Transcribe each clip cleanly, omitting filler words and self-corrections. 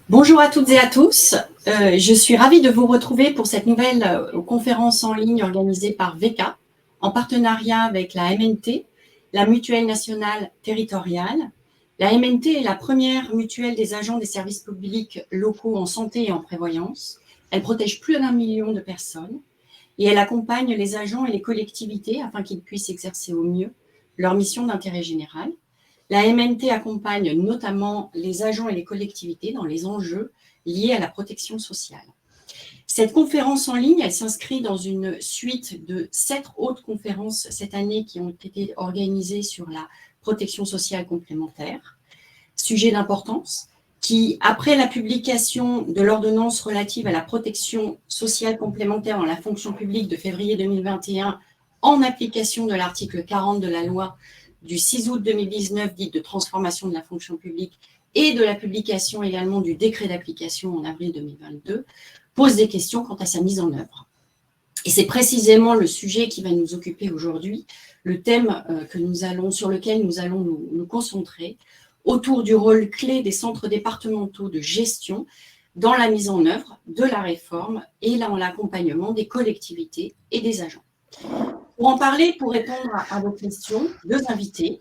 Bonjour à toutes et à tous. Je suis ravie de vous retrouver pour cette nouvelle conférence en ligne organisée par VK, en partenariat avec la MNT, la Mutuelle nationale territoriale. La MNT est la première mutuelle des agents des services publics locaux en santé et en prévoyance. Elle protège plus d'1 million de personnes et elle accompagne les agents et les collectivités afin qu'ils puissent exercer au mieux leur mission d'intérêt général. La MNT accompagne notamment les agents et les collectivités dans les enjeux liés à la protection sociale. Cette conférence en ligne, elle s'inscrit dans une suite de 7 autres conférences cette année qui ont été organisées sur la protection sociale complémentaire, sujet d'importance qui, après la publication de l'ordonnance relative à la protection sociale complémentaire dans la fonction publique de février 2021, en application de l'article 40 de la loi du 6 août 2019, dite de transformation de la fonction publique, et de la publication également du décret d'application en avril 2022, pose des questions quant à sa mise en œuvre. Et c'est précisément le sujet qui va nous occuper aujourd'hui, le thème sur lequel nous allons nous concentrer, autour du rôle clé des centres départementaux de gestion dans la mise en œuvre de la réforme et dans l'accompagnement des collectivités et des agents. Pour en parler, pour répondre à vos questions, 2 invités.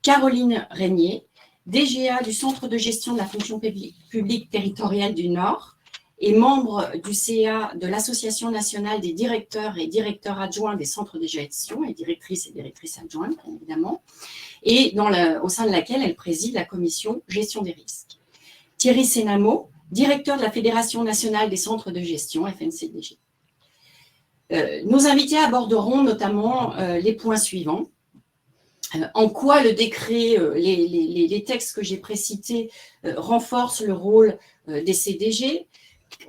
Caroline Régnier, DGA du Centre de gestion de la fonction publique territoriale du Nord et membre du CA de l'Association nationale des directeurs et directeurs adjoints des centres de gestion, et directrices adjointes, bien évidemment, et au sein de laquelle elle préside la commission gestion des risques. Thierry Sénamo, directeur de la Fédération nationale des centres de gestion, FNCDG. Nos invités aborderont notamment les points suivants. En quoi le décret, les textes que j'ai précités renforcent le rôle des CDG.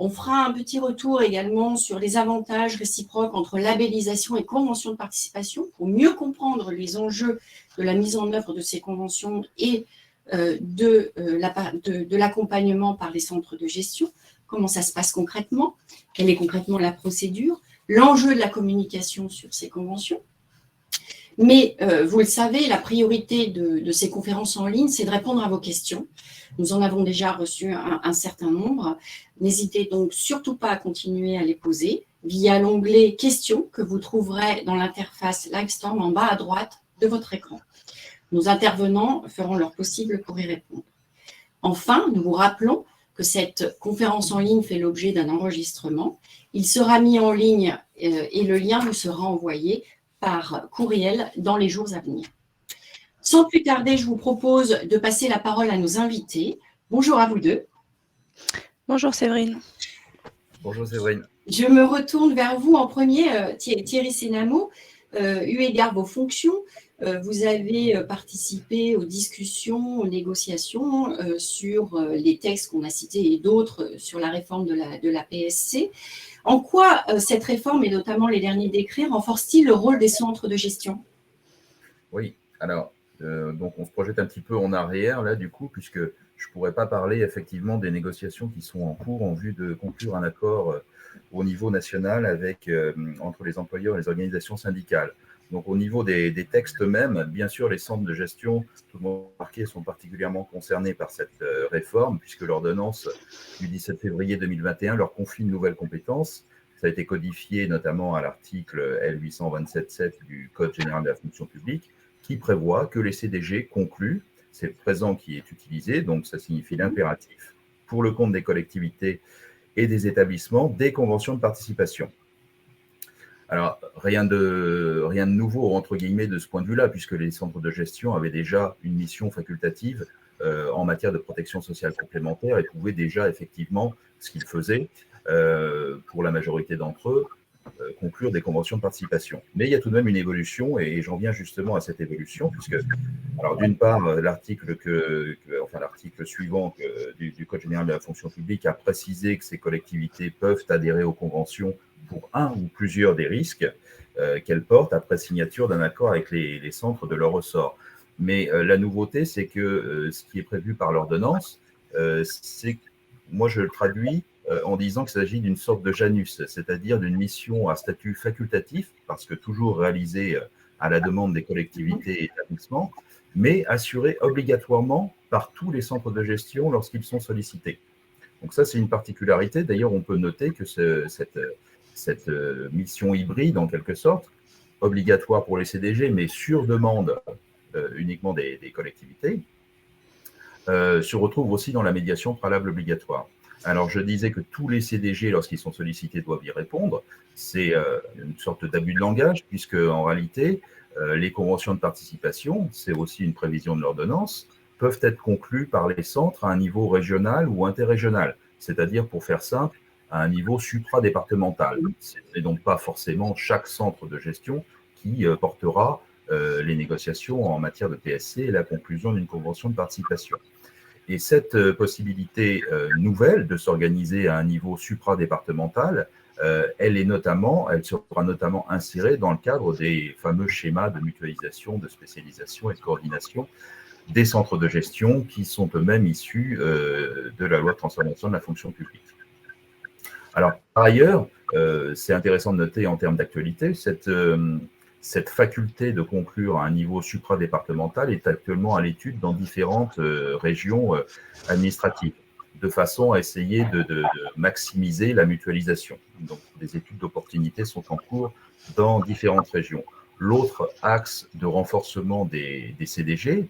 On fera un petit retour également sur les avantages réciproques entre labellisation et convention de participation pour mieux comprendre les enjeux de la mise en œuvre de ces conventions et de l'accompagnement par les centres de gestion. Comment ça se passe concrètement? Quelle est concrètement la procédure? L'enjeu de la communication sur ces conventions. Mais vous le savez, la priorité de ces conférences en ligne, c'est de répondre à vos questions. Nous en avons déjà reçu un certain nombre. N'hésitez donc surtout pas à continuer à les poser via l'onglet « Questions » que vous trouverez dans l'interface Livestorm en bas à droite de votre écran. Nos intervenants feront leur possible pour y répondre. Enfin, nous vous rappelons que cette conférence en ligne fait l'objet d'un enregistrement. Il sera mis en ligne et le lien vous sera envoyé par courriel dans les jours à venir. Sans plus tarder, je vous propose de passer la parole à nos invités. Bonjour à vous deux. Bonjour Séverine. Bonjour Séverine. Je me retourne vers vous en premier, Thierry Sénamo. Eu égard vos fonctions, vous avez participé aux discussions, aux négociations sur les textes qu'on a cités et d'autres sur la réforme de la PSC. En quoi cette réforme, et notamment les derniers décrets, renforce-t-il le rôle des centres de gestion? Oui, alors, donc on se projette un petit peu en arrière, là, du coup, puisque je ne pourrais pas parler effectivement des négociations qui sont en cours en vue de conclure un accord au niveau national entre les employeurs et les organisations syndicales. Donc, au niveau des textes eux-mêmes, bien sûr, les centres de gestion, tout le monde remarqué, sont particulièrement concernés par cette réforme, puisque l'ordonnance du 17 février 2021 leur confie une nouvelle compétence. Ça a été codifié notamment à l'article L827.7 du Code général de la fonction publique, qui prévoit que les CDG concluent, c'est le présent qui est utilisé, donc ça signifie l'impératif, pour le compte des collectivités et des établissements, des conventions de participation. Alors, rien de nouveau, entre guillemets, de ce point de vue-là, puisque les centres de gestion avaient déjà une mission facultative en matière de protection sociale complémentaire et pouvaient déjà, effectivement, ce qu'ils faisaient, pour la majorité d'entre eux, conclure des conventions de participation. Mais il y a tout de même une évolution, et j'en viens justement à cette évolution, puisque, alors d'une part, l'article suivant du Code général de la fonction publique a précisé que ces collectivités peuvent adhérer aux conventions pour un ou plusieurs des risques qu'elles portent après signature d'un accord avec les centres de leur ressort. Mais la nouveauté, c'est que ce qui est prévu par l'ordonnance, moi je le traduis en disant qu'il s'agit d'une sorte de Janus, c'est-à-dire d'une mission à statut facultatif, parce que toujours réalisée à la demande des collectivités et établissements, mais assurée obligatoirement par tous les centres de gestion lorsqu'ils sont sollicités. Donc ça, c'est une particularité. D'ailleurs, on peut noter que cette mission hybride, en quelque sorte, obligatoire pour les CDG, mais sur demande uniquement des collectivités, se retrouve aussi dans la médiation préalable obligatoire. Alors, je disais que tous les CDG, lorsqu'ils sont sollicités, doivent y répondre. C'est une sorte d'abus de langage, puisque en réalité, les conventions de participation, c'est aussi une prévision de l'ordonnance, peuvent être conclues par les centres à un niveau régional ou interrégional, c'est-à-dire, pour faire simple, à un niveau supra-départemental. Ce n'est donc pas forcément chaque centre de gestion qui portera les négociations en matière de PSC et la conclusion d'une convention de participation. Et cette possibilité nouvelle de s'organiser à un niveau supra-départemental, elle sera notamment insérée dans le cadre des fameux schémas de mutualisation, de spécialisation et de coordination des centres de gestion qui sont eux-mêmes issus de la loi de transformation de la fonction publique. Alors, par ailleurs, c'est intéressant de noter en termes d'actualité, cette faculté de conclure à un niveau supradépartemental est actuellement à l'étude dans différentes régions administratives, de façon à essayer de maximiser la mutualisation. Donc, des études d'opportunité sont en cours dans différentes régions. L'autre axe de renforcement des CDG,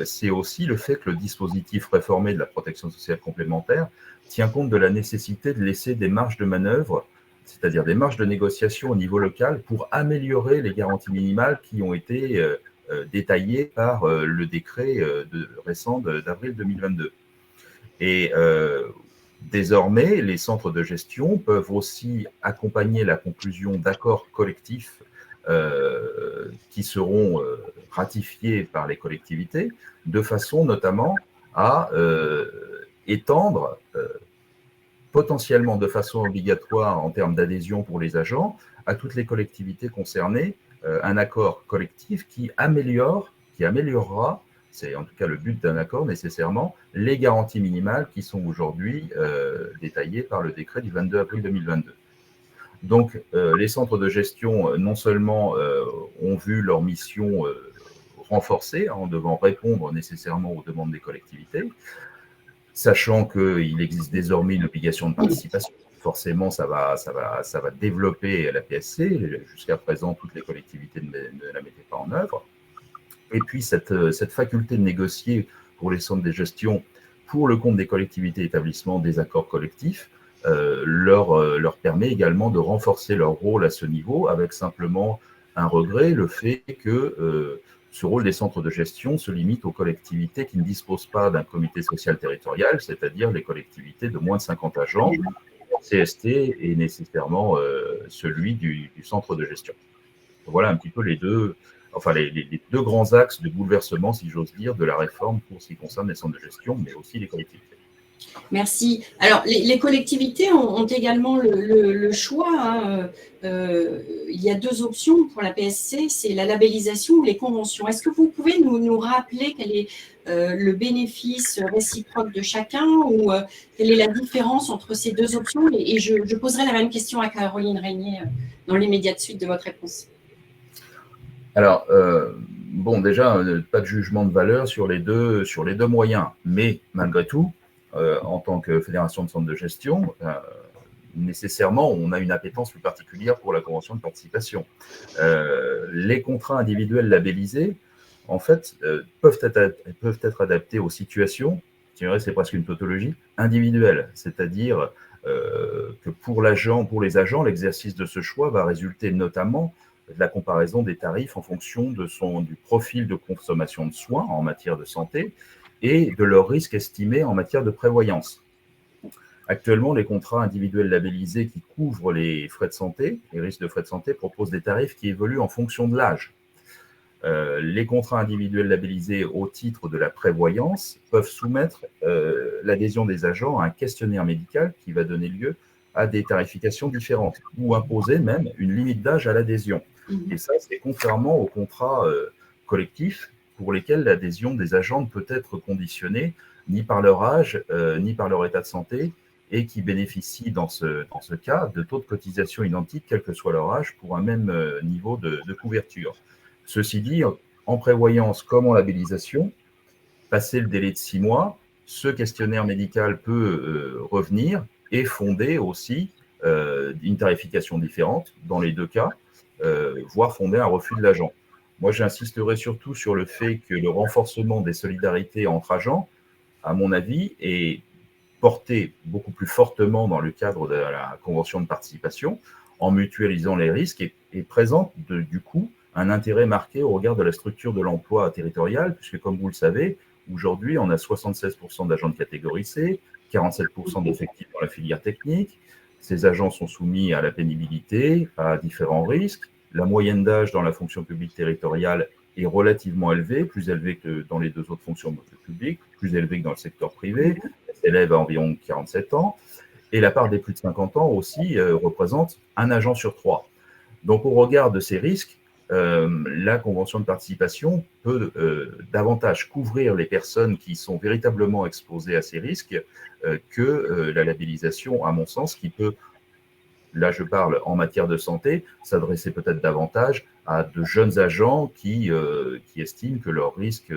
c'est aussi le fait que le dispositif réformé de la protection sociale complémentaire tient compte de la nécessité de laisser des marges de manœuvre, c'est-à-dire des marges de négociation au niveau local pour améliorer les garanties minimales qui ont été détaillées par le décret récent d'avril 2022. Et désormais, les centres de gestion peuvent aussi accompagner la conclusion d'accords collectifs qui seront ratifiés par les collectivités, de façon notamment à étendre potentiellement de façon obligatoire en termes d'adhésion pour les agents à toutes les collectivités concernées, un accord collectif qui améliorera, c'est en tout cas le but d'un accord nécessairement, les garanties minimales qui sont aujourd'hui détaillées par le décret du 22 avril 2022. Donc, les centres de gestion, non seulement ont vu leur mission renforcée en devant répondre nécessairement aux demandes des collectivités, sachant qu'il existe désormais une obligation de participation. Forcément, ça va développer la PSC. Jusqu'à présent, toutes les collectivités ne la mettaient pas en œuvre. Et puis, cette faculté de négocier pour les centres de gestion, pour le compte des collectivités et établissements, des accords collectifs, leur permet également de renforcer leur rôle à ce niveau, avec simplement un regret, le fait que ce rôle des centres de gestion se limite aux collectivités qui ne disposent pas d'un comité social territorial, c'est-à-dire les collectivités de moins de 50 agents. CST est nécessairement celui du centre de gestion. Voilà un petit peu les deux grands axes de bouleversement, si j'ose dire, de la réforme pour ce qui concerne les centres de gestion, mais aussi les collectivités. Merci. Alors, les collectivités ont également le choix. Hein. Il y a deux options pour la PSC, c'est la labellisation ou les conventions. Est-ce que vous pouvez nous rappeler quel est le bénéfice réciproque de chacun ou quelle est la différence entre ces deux options? Et je poserai la même question à Caroline Régnier dans l'immédiate suite de votre réponse. Alors, déjà, pas de jugement de valeur sur les deux moyens, mais malgré tout, en tant que fédération de centres de gestion, nécessairement, on a une appétence plus particulière pour la convention de participation. Les contrats individuels labellisés, en fait, peuvent être adaptés aux situations, je dirais c'est presque une tautologie, individuelle, c'est-à-dire que pour les agents, l'exercice de ce choix va résulter notamment de la comparaison des tarifs en fonction du profil de consommation de soins en matière de santé et de leur risque estimé en matière de prévoyance. Actuellement, les contrats individuels labellisés qui couvrent les frais de santé, les risques de frais de santé, proposent des tarifs qui évoluent en fonction de l'âge. Les contrats individuels labellisés au titre de la prévoyance peuvent soumettre l'adhésion des agents à un questionnaire médical qui va donner lieu à des tarifications différentes ou imposer même une limite d'âge à l'adhésion. Et ça, c'est contrairement aux contrats collectifs pour lesquels l'adhésion des agents ne peut être conditionnée ni par leur âge, ni par leur état de santé, et qui bénéficient dans ce cas de taux de cotisation identiques, quel que soit leur âge, pour un même niveau de couverture. Ceci dit, en prévoyance comme en labellisation, passé le délai de 6 mois, ce questionnaire médical peut revenir et fonder aussi une tarification différente dans les deux cas, voire fonder un refus de l'agent. Moi, j'insisterai surtout sur le fait que le renforcement des solidarités entre agents, à mon avis, est porté beaucoup plus fortement dans le cadre de la convention de participation, en mutualisant les risques et présente du coup un intérêt marqué au regard de la structure de l'emploi territorial, puisque comme vous le savez, aujourd'hui, on a 76% d'agents de catégorie C, 47% d'effectifs dans la filière technique. Ces agents sont soumis à la pénibilité, à différents risques. La moyenne d'âge dans la fonction publique territoriale est relativement élevée, plus élevée que dans les deux autres fonctions publiques, plus élevée que dans le secteur privé. Elle s'élève à environ 47 ans. Et la part des plus de 50 ans aussi représente un agent sur 3. Donc, au regard de ces risques, la convention de participation peut davantage couvrir les personnes qui sont véritablement exposées à ces risques que la labellisation, à mon sens, qui peut, là je parle en matière de santé, s'adresser peut-être davantage à de jeunes agents qui estiment que leur risque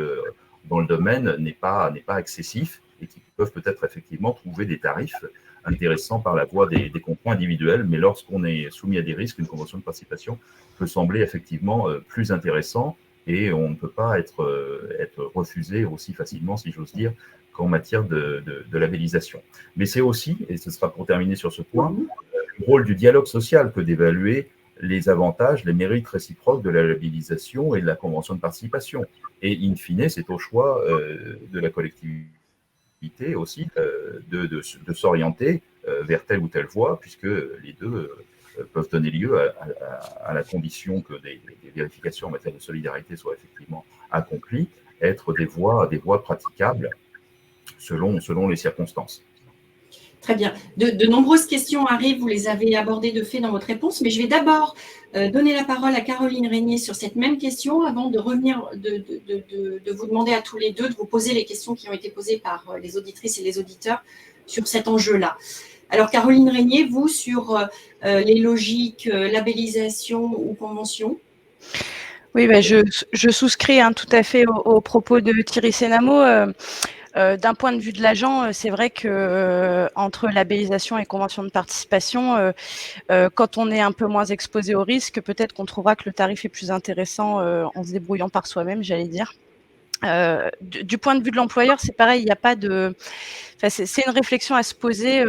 dans le domaine n'est pas excessif et qui peuvent peut-être effectivement trouver des tarifs intéressants par la voie des contrats individuels. Mais lorsqu'on est soumis à des risques, une convention de participation peut sembler effectivement plus intéressant et on ne peut pas être refusé aussi facilement, si j'ose dire, qu'en matière de labellisation. Mais c'est aussi, et ce sera pour terminer sur ce point, le rôle du dialogue social que d'évaluer les avantages, les mérites réciproques de la labellisation et de la convention de participation. Et in fine, c'est au choix de la collectivité aussi de s'orienter vers telle ou telle voie, puisque les deux peuvent donner lieu à la condition que des vérifications en matière de solidarité soient effectivement accomplies, être des voies praticables selon les circonstances. Très bien. De nombreuses questions arrivent, vous les avez abordées de fait dans votre réponse, mais je vais d'abord donner la parole à Caroline Régnier sur cette même question avant de revenir, de vous demander à tous les deux de vous poser les questions qui ont été posées par les auditrices et les auditeurs sur cet enjeu-là. Alors, Caroline Régnier, vous, sur les logiques labellisation ou convention? Oui, je souscris tout à fait aux propos de Thierry Sénamo. D'un point de vue de l'agent, c'est vrai que entre labellisation et convention de participation, quand on est un peu moins exposé au risque, peut-être qu'on trouvera que le tarif est plus intéressant en se débrouillant par soi-même, j'allais dire. Du point de vue de l'employeur, c'est pareil, il n'y a pas de... Enfin, c'est une réflexion à se poser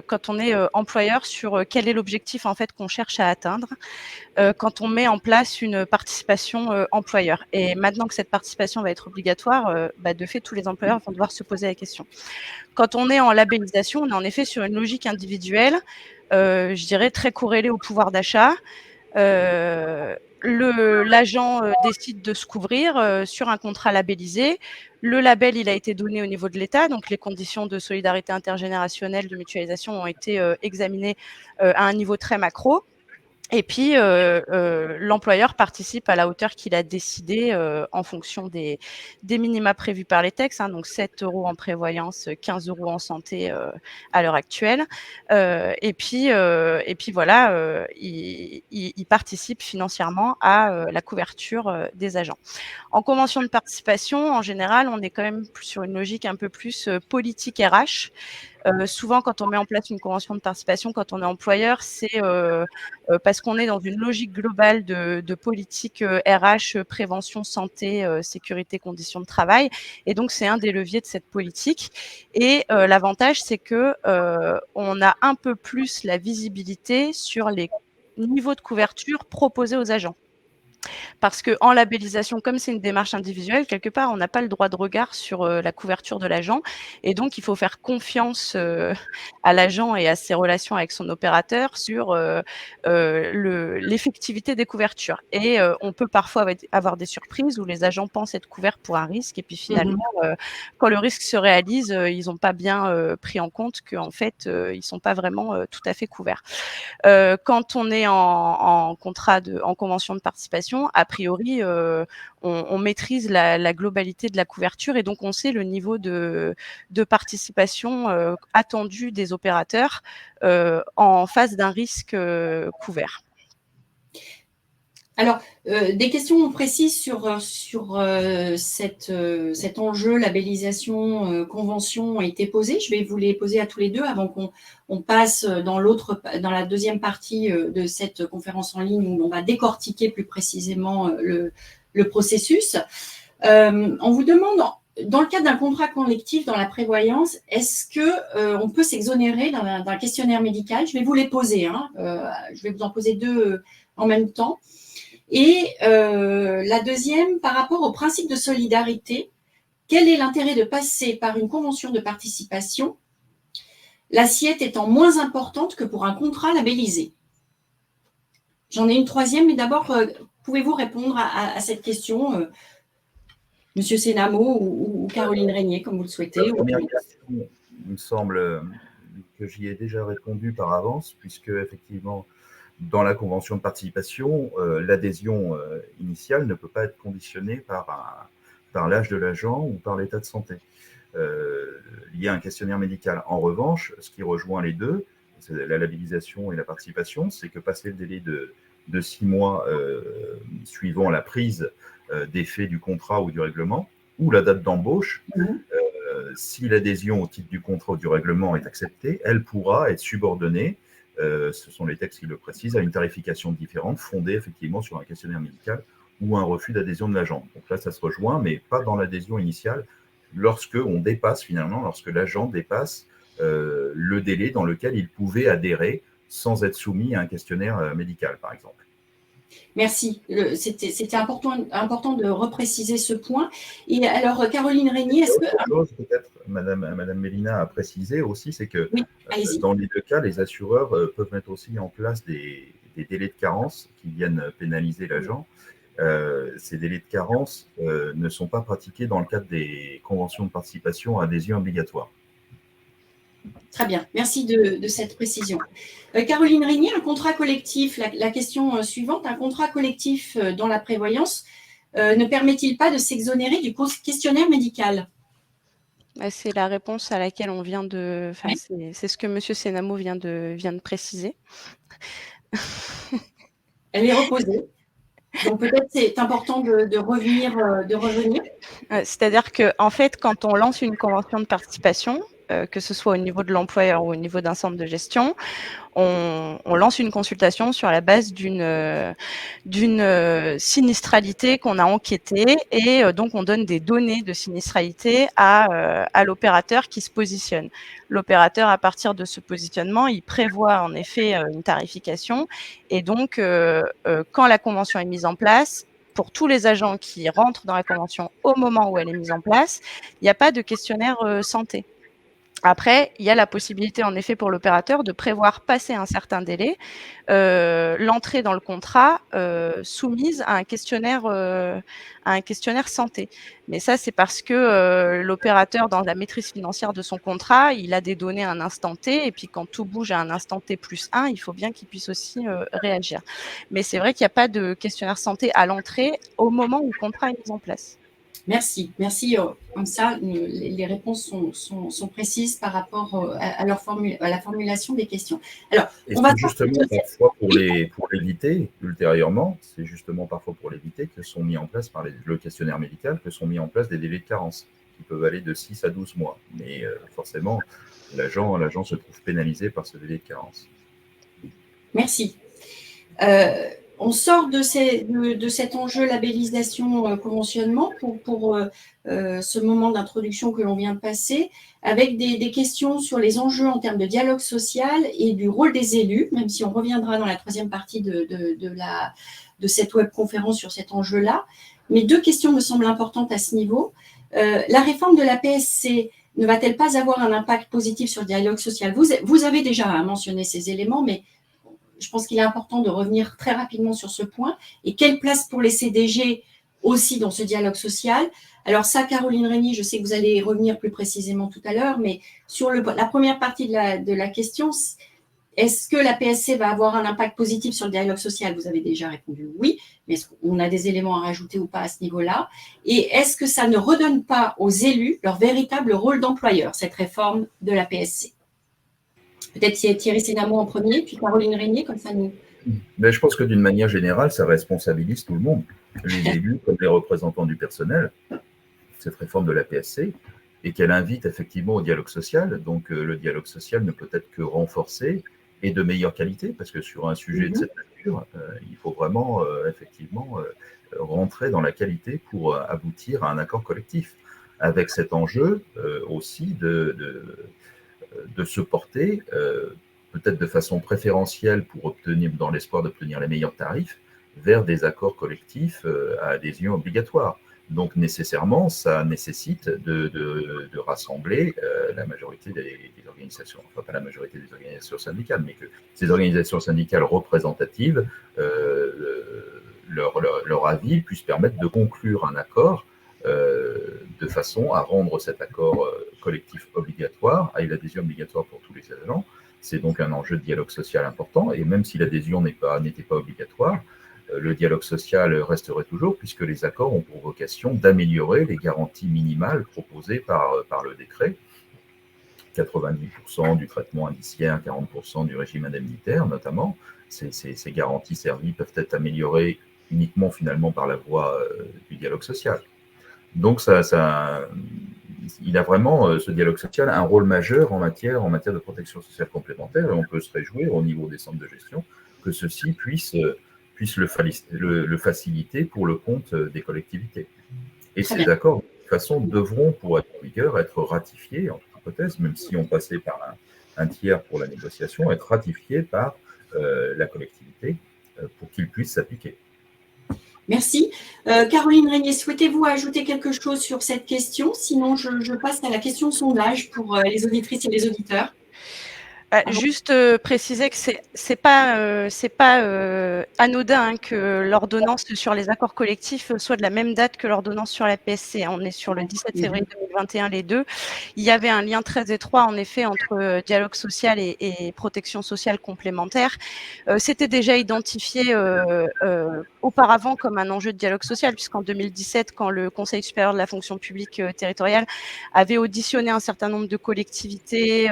quand on est employeur sur quel est l'objectif en fait qu'on cherche à atteindre quand on met en place une participation employeur. Et maintenant que cette participation va être obligatoire, de fait, tous les employeurs vont devoir se poser la question. Quand on est en labellisation, on est en effet sur une logique individuelle, je dirais très corrélée au pouvoir d'achat. L'agent décide de se couvrir sur un contrat labellisé. Le label, il a été donné au niveau de l'État, donc les conditions de solidarité intergénérationnelle, de mutualisation ont été examinées à un niveau très macro. Et puis, l'employeur participe à la hauteur qu'il a décidé en fonction des minima prévus par les textes, donc 7 € en prévoyance, 15 € en santé à l'heure actuelle. Et puis voilà, il participe financièrement à la couverture des agents. En convention de participation, en général, on est quand même sur une logique un peu plus politique RH. Souvent, quand on met en place une convention de participation, quand on est employeur, c'est parce qu'on est dans une logique globale de politique RH, prévention, santé, sécurité, conditions de travail. Et donc, c'est un des leviers de cette politique. Et l'avantage, c'est que on a un peu plus la visibilité sur les niveaux de couverture proposés aux agents. Parce qu'en labellisation, comme c'est une démarche individuelle, quelque part, on n'a pas le droit de regard sur la couverture de l'agent. Et donc, il faut faire confiance à l'agent et à ses relations avec son opérateur sur l'effectivité des couvertures. Et on peut parfois avoir des surprises où les agents pensent être couverts pour un risque. Et puis finalement, quand le risque se réalise, ils n'ont pas bien pris en compte qu'en fait, ils ne sont pas vraiment tout à fait couverts. Quand on est en convention de participation, a priori, on maîtrise la globalité de la couverture et donc on sait le niveau de participation attendu des opérateurs en face d'un risque couvert. Alors, des questions précises sur cet enjeu labellisation, convention ont été posées. Je vais vous les poser à tous les deux avant qu'on passe dans la deuxième partie de cette conférence en ligne où on va décortiquer plus précisément le processus. On vous demande, dans le cadre d'un contrat collectif dans la prévoyance, est-ce qu'on peut s'exonérer d'un questionnaire médical? Je vais vous les poser. Je vais vous en poser deux en même temps. Et la deuxième, par rapport au principe de solidarité, quel est l'intérêt de passer par une convention de participation, l'assiette étant moins importante que pour un contrat labellisé? J'en ai une troisième, mais d'abord, pouvez-vous répondre à cette question, Monsieur Sénamo ou Caroline Régnier, comme vous le souhaitez? La première question, il me semble que j'y ai déjà répondu par avance, puisque effectivement, dans la convention de participation, l'adhésion initiale ne peut pas être conditionnée par l'âge de l'agent ou par l'état de santé. Il y a un questionnaire médical. En revanche, ce qui rejoint les deux, c'est la labellisation et la participation, c'est que passer le délai de 6 mois suivant la prise d'effet du contrat ou du règlement, ou la date d'embauche, si l'adhésion au titre du contrat ou du règlement est acceptée, elle pourra être subordonnée, ce sont les textes qui le précisent, à une tarification différente fondée effectivement sur un questionnaire médical ou un refus d'adhésion de l'agent. Donc là, ça se rejoint, mais pas dans l'adhésion initiale, lorsque l'agent dépasse le délai dans lequel il pouvait adhérer sans être soumis à un questionnaire médical, par exemple. Merci. C'était important de repréciser ce point. Et alors, Caroline Régnier, est-ce que... Autre chose, peut-être, Madame Mélina a précisé aussi, c'est que oui, dans les deux cas, les assureurs peuvent mettre aussi en place des délais de carence qui viennent pénaliser l'agent. Ces délais de carence ne sont pas pratiqués dans le cadre des conventions de participation à adhésion obligatoire. Très bien, merci de cette précision. Caroline Régnier, un contrat collectif, la question suivante, un contrat collectif dans la prévoyance ne permet-il pas de s'exonérer du questionnaire médical? C'est la réponse à laquelle on vient de... Enfin, c'est ce que M. Sénamo vient de préciser. Elle est reposée. Donc peut-être c'est important de revenir. C'est-à-dire qu'en fait, quand on lance une convention de participation, que ce soit au niveau de l'employeur ou au niveau d'un centre de gestion, on lance une consultation sur la base d'une sinistralité qu'on a enquêtée et donc on donne des données de sinistralité à l'opérateur qui se positionne. L'opérateur, à partir de ce positionnement, il prévoit en effet une tarification et donc quand la convention est mise en place, pour tous les agents qui rentrent dans la convention au moment où elle est mise en place, il n'y a pas de questionnaire santé. Après, il y a la possibilité, en effet, pour l'opérateur de prévoir, passé un certain délai, l'entrée dans le contrat soumise à un questionnaire santé. Mais ça, c'est parce que l'opérateur, dans la maîtrise financière de son contrat, il a des données à un instant T, et puis quand tout bouge à un instant T plus 1, il faut bien qu'il puisse aussi réagir. Mais c'est vrai qu'il n'y a pas de questionnaire santé à l'entrée au moment où le contrat est mis en place. Merci. Comme ça, les réponses sont précises par rapport à la formulation des questions. Alors, justement parfois pour l'éviter ultérieurement, c'est justement parfois pour l'éviter que sont mis en place par le questionnaire médical, que sont mis en place des délais de carence qui peuvent aller de 6 à 12 mois. Mais forcément, l'agent se trouve pénalisé par ce délai de carence. Merci. On sort de cet enjeu labellisation conventionnement pour ce moment d'introduction que l'on vient de passer, avec des questions sur les enjeux en termes de dialogue social et du rôle des élus, même si on reviendra dans la troisième partie de cette webconférence sur cet enjeu-là. Mais deux questions me semblent importantes à ce niveau. La réforme de la PSC ne va-t-elle pas avoir un impact positif sur le dialogue social? Vous avez déjà mentionné ces éléments, mais je pense qu'il est important de revenir très rapidement sur ce point. Et quelle place pour les CDG aussi dans ce dialogue social? Alors ça, Caroline Régnier, je sais que vous allez revenir plus précisément tout à l'heure, mais sur la première partie de la question, est-ce que la PSC va avoir un impact positif sur le dialogue social? Vous avez déjà répondu oui, mais est-ce qu'on a des éléments à rajouter ou pas à ce niveau-là? Et est-ce que ça ne redonne pas aux élus leur véritable rôle d'employeur, cette réforme de la PSC? Peut-être Thierry Sénamo en premier, puis Caroline Régnier, comme ça nous Mais je pense que d'une manière générale, ça responsabilise tout le monde, les élus comme les représentants du personnel, cette réforme de la PSC, et qu'elle invite effectivement au dialogue social. Donc le dialogue social ne peut être que renforcé et de meilleure qualité, parce que sur un sujet de cette nature, il faut vraiment effectivement rentrer dans la qualité pour aboutir à un accord collectif, avec cet enjeu aussi de se porter peut-être de façon préférentielle pour obtenir, dans l'espoir d'obtenir les meilleurs tarifs, vers des accords collectifs à adhésion obligatoire. Donc nécessairement, ça nécessite de rassembler la majorité des organisations, enfin pas la majorité des organisations syndicales, mais que ces organisations syndicales représentatives, leur avis puisse permettre de conclure un accord de façon à rendre cet accord collectif obligatoire, avec l'adhésion obligatoire pour tous les agents. C'est donc un enjeu de dialogue social important, et même si l'adhésion n'était pas obligatoire, le dialogue social resterait toujours, puisque les accords ont pour vocation d'améliorer les garanties minimales proposées par le décret, 90% du traitement indiciaire, 40% du régime indemnitaire notamment. Ces garanties servies peuvent être améliorées uniquement finalement par la voie du dialogue social. Donc il a vraiment, ce dialogue social, un rôle majeur en matière de protection sociale complémentaire, et on peut se réjouir au niveau des centres de gestion que ceux-ci puissent le faciliter pour le compte des collectivités. Et ces accords, de toute façon, devront, pour être en vigueur, être ratifiés, en toute hypothèse, même si on passait par un tiers pour la négociation, être ratifiés par la collectivité pour qu'ils puissent s'appliquer. Merci. Caroline Régnier, souhaitez-vous ajouter quelque chose sur cette question? Sinon, je passe à la question sondage pour les auditrices et les auditeurs. Juste préciser que c'est pas anodin que l'ordonnance sur les accords collectifs soit de la même date que l'ordonnance sur la PSC. On est sur le 17 février 2021, les deux. Il y avait un lien très étroit, en effet, entre dialogue social et protection sociale complémentaire. C'était déjà identifié auparavant comme un enjeu de dialogue social, puisqu'en 2017, quand le Conseil supérieur de la fonction publique territoriale avait auditionné un certain nombre de collectivités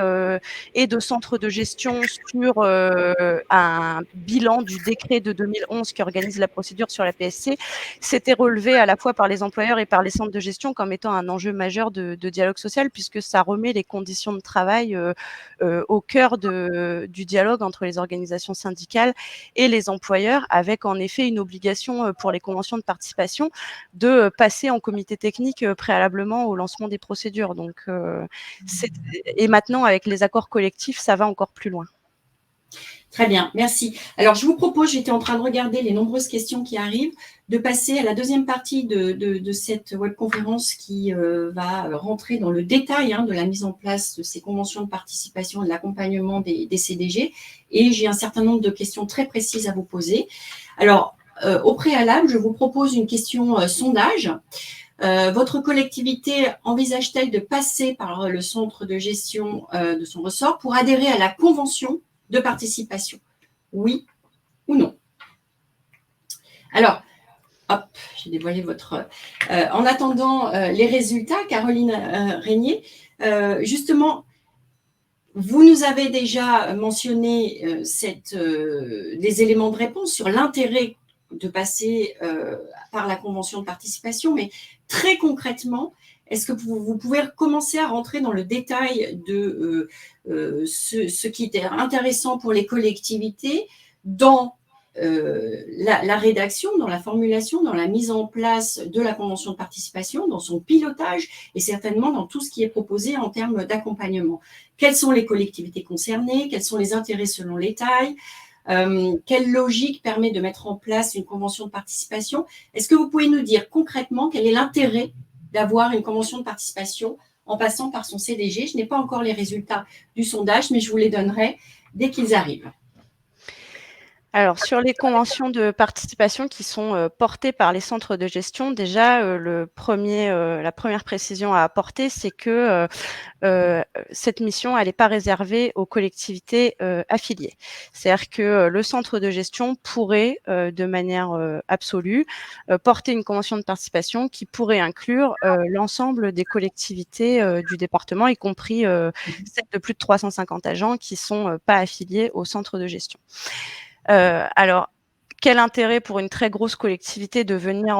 et de centres de gestion sur un bilan du décret de 2011 qui organise la procédure sur la PSC, c'était relevé à la fois par les employeurs et par les centres de gestion comme étant un enjeu majeur de dialogue social, puisque ça remet les conditions de travail au cœur du dialogue entre les organisations syndicales et les employeurs, avec en effet une obligation pour les conventions de participation de passer en comité technique préalablement au lancement des procédures. Donc, et maintenant, avec les accords collectifs, ça va encore plus loin. Très bien, merci. Alors, je vous propose, j'étais en train de regarder les nombreuses questions qui arrivent, de passer à la deuxième partie de cette webconférence qui va rentrer dans le détail de la mise en place de ces conventions de participation et de l'accompagnement des CDG. Et j'ai un certain nombre de questions très précises à vous poser. Alors, au préalable, je vous propose une question sondage. Votre collectivité envisage-t-elle de passer par le centre de gestion de son ressort pour adhérer à la convention de participation? Oui ou non? Alors, hop, j'ai dévoilé votre… en attendant les résultats, Caroline Régnier, justement, vous nous avez déjà mentionné des éléments de réponse sur l'intérêt de passer par la convention de participation, mais très concrètement, est-ce que vous pouvez commencer à rentrer dans le détail de ce qui était intéressant pour les collectivités dans la rédaction, dans la formulation, dans la mise en place de la convention de participation, dans son pilotage et certainement dans tout ce qui est proposé en termes d'accompagnement? Quelles sont les collectivités concernées? Quels sont les intérêts selon les tailles? Quelle logique permet de mettre en place une convention de participation? Est-ce que vous pouvez nous dire concrètement quel est l'intérêt d'avoir une convention de participation en passant par son CDG? Je n'ai pas encore les résultats du sondage, mais je vous les donnerai dès qu'ils arrivent. Alors, sur les conventions de participation qui sont portées par les centres de gestion, déjà, la première précision à apporter, c'est que cette mission, elle n'est pas réservée aux collectivités affiliées. C'est-à-dire que le centre de gestion pourrait, de manière absolue, porter une convention de participation qui pourrait inclure l'ensemble des collectivités du département, y compris celles de plus de 350 agents qui ne sont pas affiliés au centre de gestion. Alors, quel intérêt pour une très grosse collectivité de venir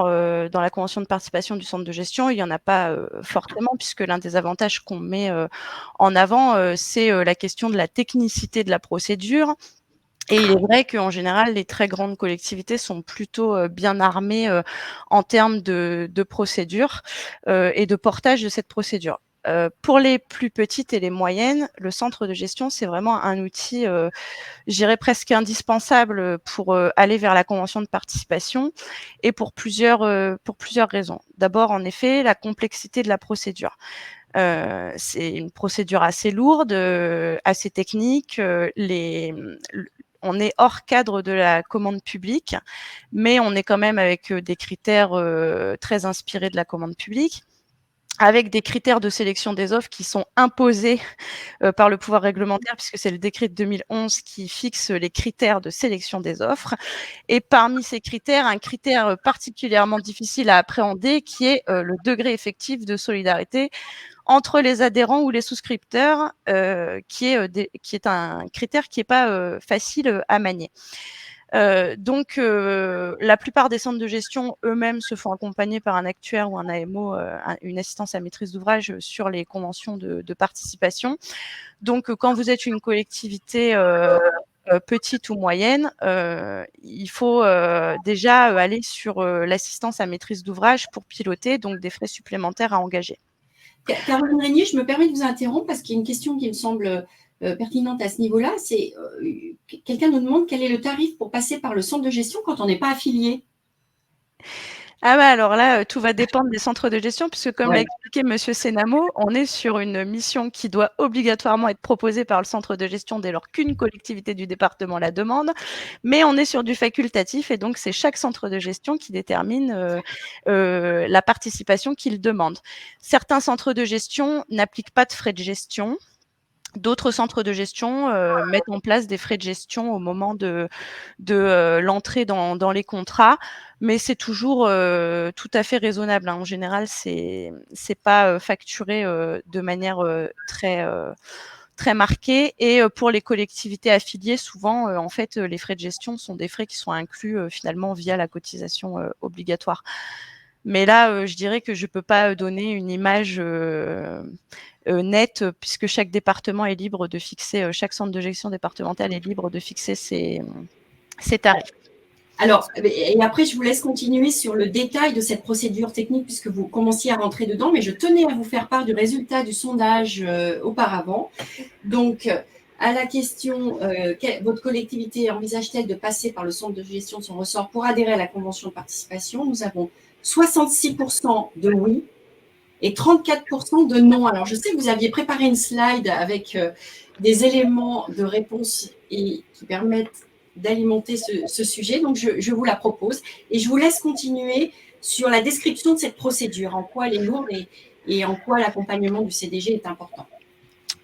dans la convention de participation du centre de gestion? Il n'y en a pas fortement, puisque l'un des avantages qu'on met en avant, c'est la question de la technicité de la procédure. Et il est vrai qu'en général, les très grandes collectivités sont plutôt bien armées en termes de procédure et de portage de cette procédure. Pour les plus petites et les moyennes, le centre de gestion, c'est vraiment un outil, je dirais presque indispensable pour aller vers la convention de participation, et pour plusieurs raisons. D'abord, en effet, la complexité de la procédure. C'est une procédure assez lourde, assez technique. On est hors cadre de la commande publique, mais on est quand même avec des critères très inspirés de la commande publique, avec des critères de sélection des offres qui sont imposés par le pouvoir réglementaire, puisque c'est le décret de 2011 qui fixe les critères de sélection des offres. Et parmi ces critères, un critère particulièrement difficile à appréhender, qui est le degré effectif de solidarité entre les adhérents ou les souscripteurs, qui est un critère qui n'est pas facile à manier. Donc, la plupart des centres de gestion eux-mêmes se font accompagner par un actuaire ou un AMO, une assistance à maîtrise d'ouvrage sur les conventions de participation. Donc, quand vous êtes une collectivité petite ou moyenne, il faut déjà aller sur l'assistance à maîtrise d'ouvrage pour piloter, donc des frais supplémentaires à engager. Caroline Régnier, je me permets de vous interrompre parce qu'il y a une question qui me semble pertinente à ce niveau-là. C'est quelqu'un nous demande quel est le tarif pour passer par le centre de gestion quand on n'est pas affilié. Ah bah alors là, tout va dépendre des centres de gestion, puisque comme l'a expliqué Monsieur Senamo, on est sur une mission qui doit obligatoirement être proposée par le centre de gestion dès lors qu'une collectivité du département la demande, mais on est sur du facultatif, et donc c'est chaque centre de gestion qui détermine la participation qu'il demande. Certains centres de gestion n'appliquent pas de frais de gestion. D'autres centres de gestion mettent en place des frais de gestion au moment de l'entrée dans les contrats, mais c'est toujours tout à fait raisonnable, hein. En général, c'est pas facturé de manière très marquée. Et pour les collectivités affiliées, souvent, en fait, les frais de gestion sont des frais qui sont inclus finalement via la cotisation obligatoire. Mais là, je dirais que je ne peux pas donner une image nette, puisque chaque département est libre de fixer, chaque centre de gestion départemental est libre de fixer ses tarifs. Alors, et après, je vous laisse continuer sur le détail de cette procédure technique, puisque vous commenciez à rentrer dedans, mais je tenais à vous faire part du résultat du sondage auparavant. Donc, à la question, votre collectivité envisage-t-elle de passer par le centre de gestion de son ressort pour adhérer à la convention de participation? Nous avons 66% de oui et 34% de non. Alors, je sais que vous aviez préparé une slide avec des éléments de réponse qui permettent d'alimenter ce sujet. Donc, je vous la propose et je vous laisse continuer sur la description de cette procédure, en quoi elle est lourde et en quoi l'accompagnement du CDG est important.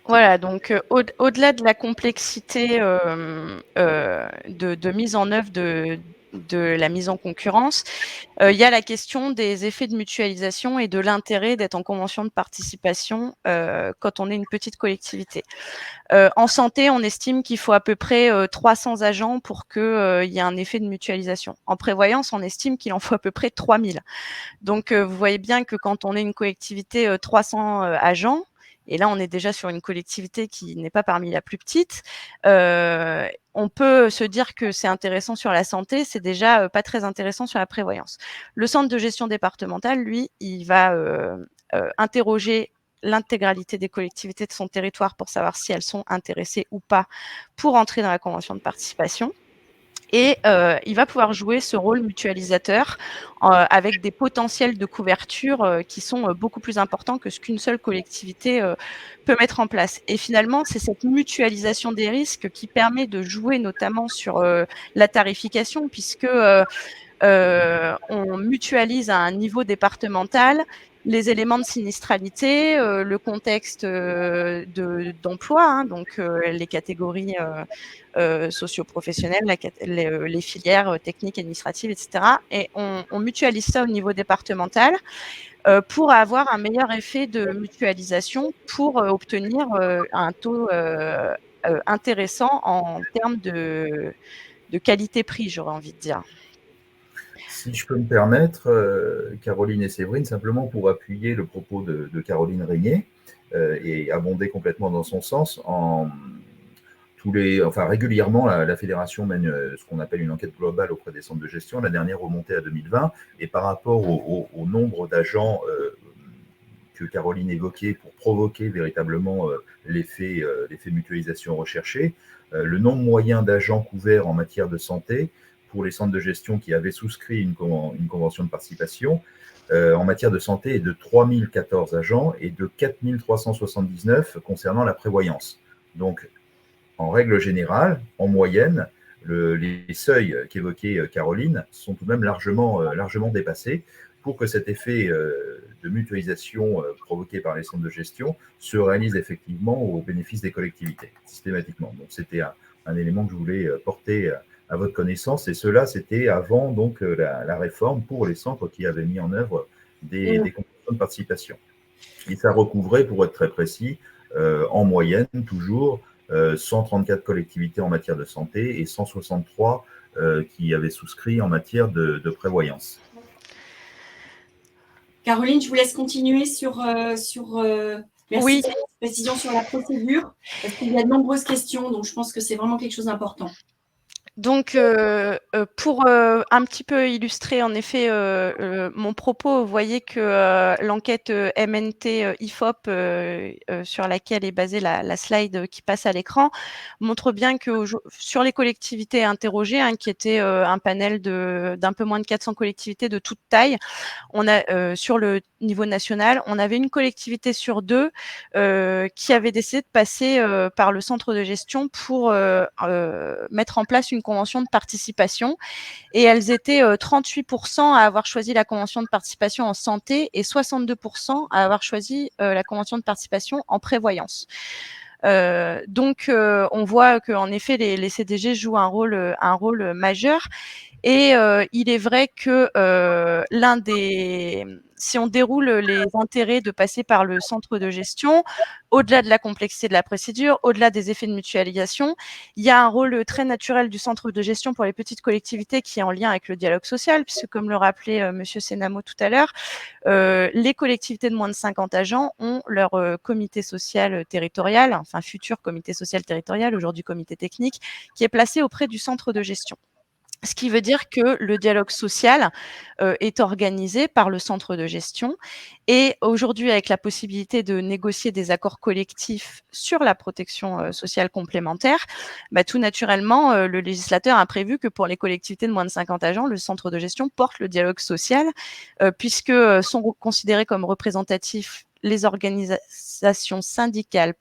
Voilà, donc au-delà de la complexité de mise en œuvre de la mise en concurrence, il y a la question des effets de mutualisation et de l'intérêt d'être en convention de participation quand on est une petite collectivité. En santé, on estime qu'il faut à peu près 300 agents pour qu'il y ait un effet de mutualisation. En prévoyance, on estime qu'il en faut à peu près 3000. Donc, vous voyez bien que quand on est une collectivité 300 agents, et là, on est déjà sur une collectivité qui n'est pas parmi la plus petite, on peut se dire que c'est intéressant sur la santé, c'est déjà pas très intéressant sur la prévoyance. Le centre de gestion départemental, lui, il va interroger l'intégralité des collectivités de son territoire pour savoir si elles sont intéressées ou pas pour entrer dans la convention de participation. Et il va pouvoir jouer ce rôle mutualisateur avec des potentiels de couverture qui sont beaucoup plus importants que ce qu'une seule collectivité peut mettre en place. Et finalement, c'est cette mutualisation des risques qui permet de jouer notamment sur la tarification, puisque on mutualise à un niveau départemental les éléments de sinistralité, le contexte d'emploi, hein, donc les catégories socio-professionnelles, les filières techniques, administratives, etc. Et on mutualise ça au niveau départemental pour avoir un meilleur effet de mutualisation, pour obtenir un taux intéressant en termes de qualité-prix, j'aurais envie de dire. Si je peux me permettre, Caroline et Séverine, simplement pour appuyer le propos de Caroline Régnier et abonder complètement dans son sens, régulièrement, la fédération mène ce qu'on appelle une enquête globale auprès des centres de gestion. La dernière remontée à 2020, et par rapport au nombre d'agents que Caroline évoquait pour provoquer véritablement l'effet mutualisation recherché, le nombre moyen d'agents couverts en matière de santé pour les centres de gestion qui avaient souscrit une convention de participation en matière de santé est de 3014 agents et de 4379 concernant la prévoyance. Donc, en règle générale, en moyenne, les seuils qu'évoquait Caroline sont tout de même largement dépassés pour que cet effet de mutualisation provoqué par les centres de gestion se réalise effectivement au bénéfice des collectivités, systématiquement. Donc, c'était un élément que je voulais porter à votre connaissance, et cela, c'était avant donc la réforme pour les centres qui avaient mis en œuvre des conventions de participation. Et ça recouvrait, pour être très précis, en moyenne, toujours 134 collectivités en matière de santé et 163 qui avaient souscrit en matière de prévoyance. Caroline, je vous laisse continuer sur merci Oui. pour cette précision sur la procédure, parce qu'il y a de nombreuses questions, donc je pense que c'est vraiment quelque chose d'important. Donc, pour un petit peu illustrer en effet mon propos, vous voyez que l'enquête MNT IFOP sur laquelle est basée la slide qui passe à l'écran montre bien que sur les collectivités interrogées, qui étaient un panel d'un peu moins de 400 collectivités de toute taille, on a sur le niveau national, on avait une collectivité sur deux qui avait décidé de passer par le centre de gestion pour mettre en place une convention de participation, et elles étaient 38% à avoir choisi la convention de participation en santé et 62% à avoir choisi la convention de participation en prévoyance. Donc, on voit qu'en effet, les CDG jouent un rôle majeur. Et il est vrai que si on déroule les intérêts de passer par le centre de gestion, au-delà de la complexité de la procédure, au-delà des effets de mutualisation, il y a un rôle très naturel du centre de gestion pour les petites collectivités qui est en lien avec le dialogue social, puisque comme le rappelait Monsieur Senamo tout à l'heure, les collectivités de moins de 50 agents ont leur comité social territorial, enfin futur comité social territorial, aujourd'hui comité technique, qui est placé auprès du centre de gestion. Ce qui veut dire que le dialogue social est organisé par le centre de gestion, et aujourd'hui, avec la possibilité de négocier des accords collectifs sur la protection sociale complémentaire, tout naturellement, le législateur a prévu que pour les collectivités de moins de 50 agents, le centre de gestion porte le dialogue social, puisque sont considérés comme représentatifs les organisations syndicales,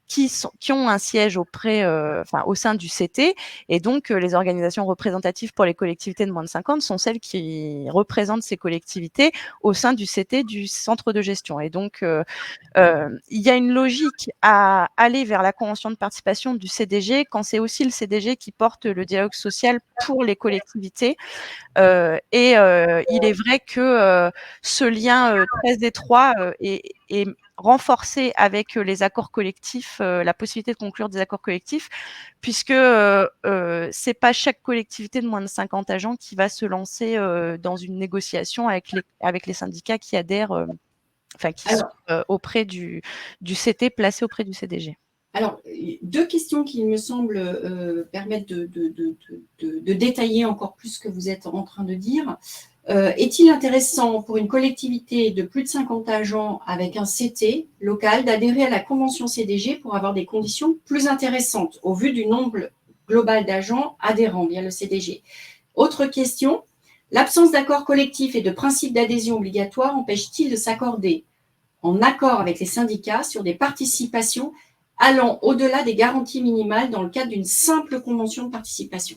qui ont un siège au sein du CT, et donc les organisations représentatives pour les collectivités de moins de 50 sont celles qui représentent ces collectivités au sein du CT du centre de gestion. Et donc, il y a une logique à aller vers la convention de participation du CDG quand c'est aussi le CDG qui porte le dialogue social pour les collectivités. Il est vrai que ce lien très étroit est renforcé avec les accords collectifs, la possibilité de conclure des accords collectifs, puisque c'est pas chaque collectivité de moins de 50 agents qui va se lancer dans une négociation avec les syndicats qui adhèrent, qui sont auprès du CT, placés auprès du CDG. Alors, deux questions qui me semblent permettre de détailler encore plus ce que vous êtes en train de dire. Est-il intéressant pour une collectivité de plus de 50 agents avec un CT local d'adhérer à la convention CDG pour avoir des conditions plus intéressantes au vu du nombre global d'agents adhérents via le CDG? Autre question, l'absence d'accord collectif et de principe d'adhésion obligatoire empêche-t-il de s'accorder en accord avec les syndicats sur des participations allant au-delà des garanties minimales dans le cadre d'une simple convention de participation?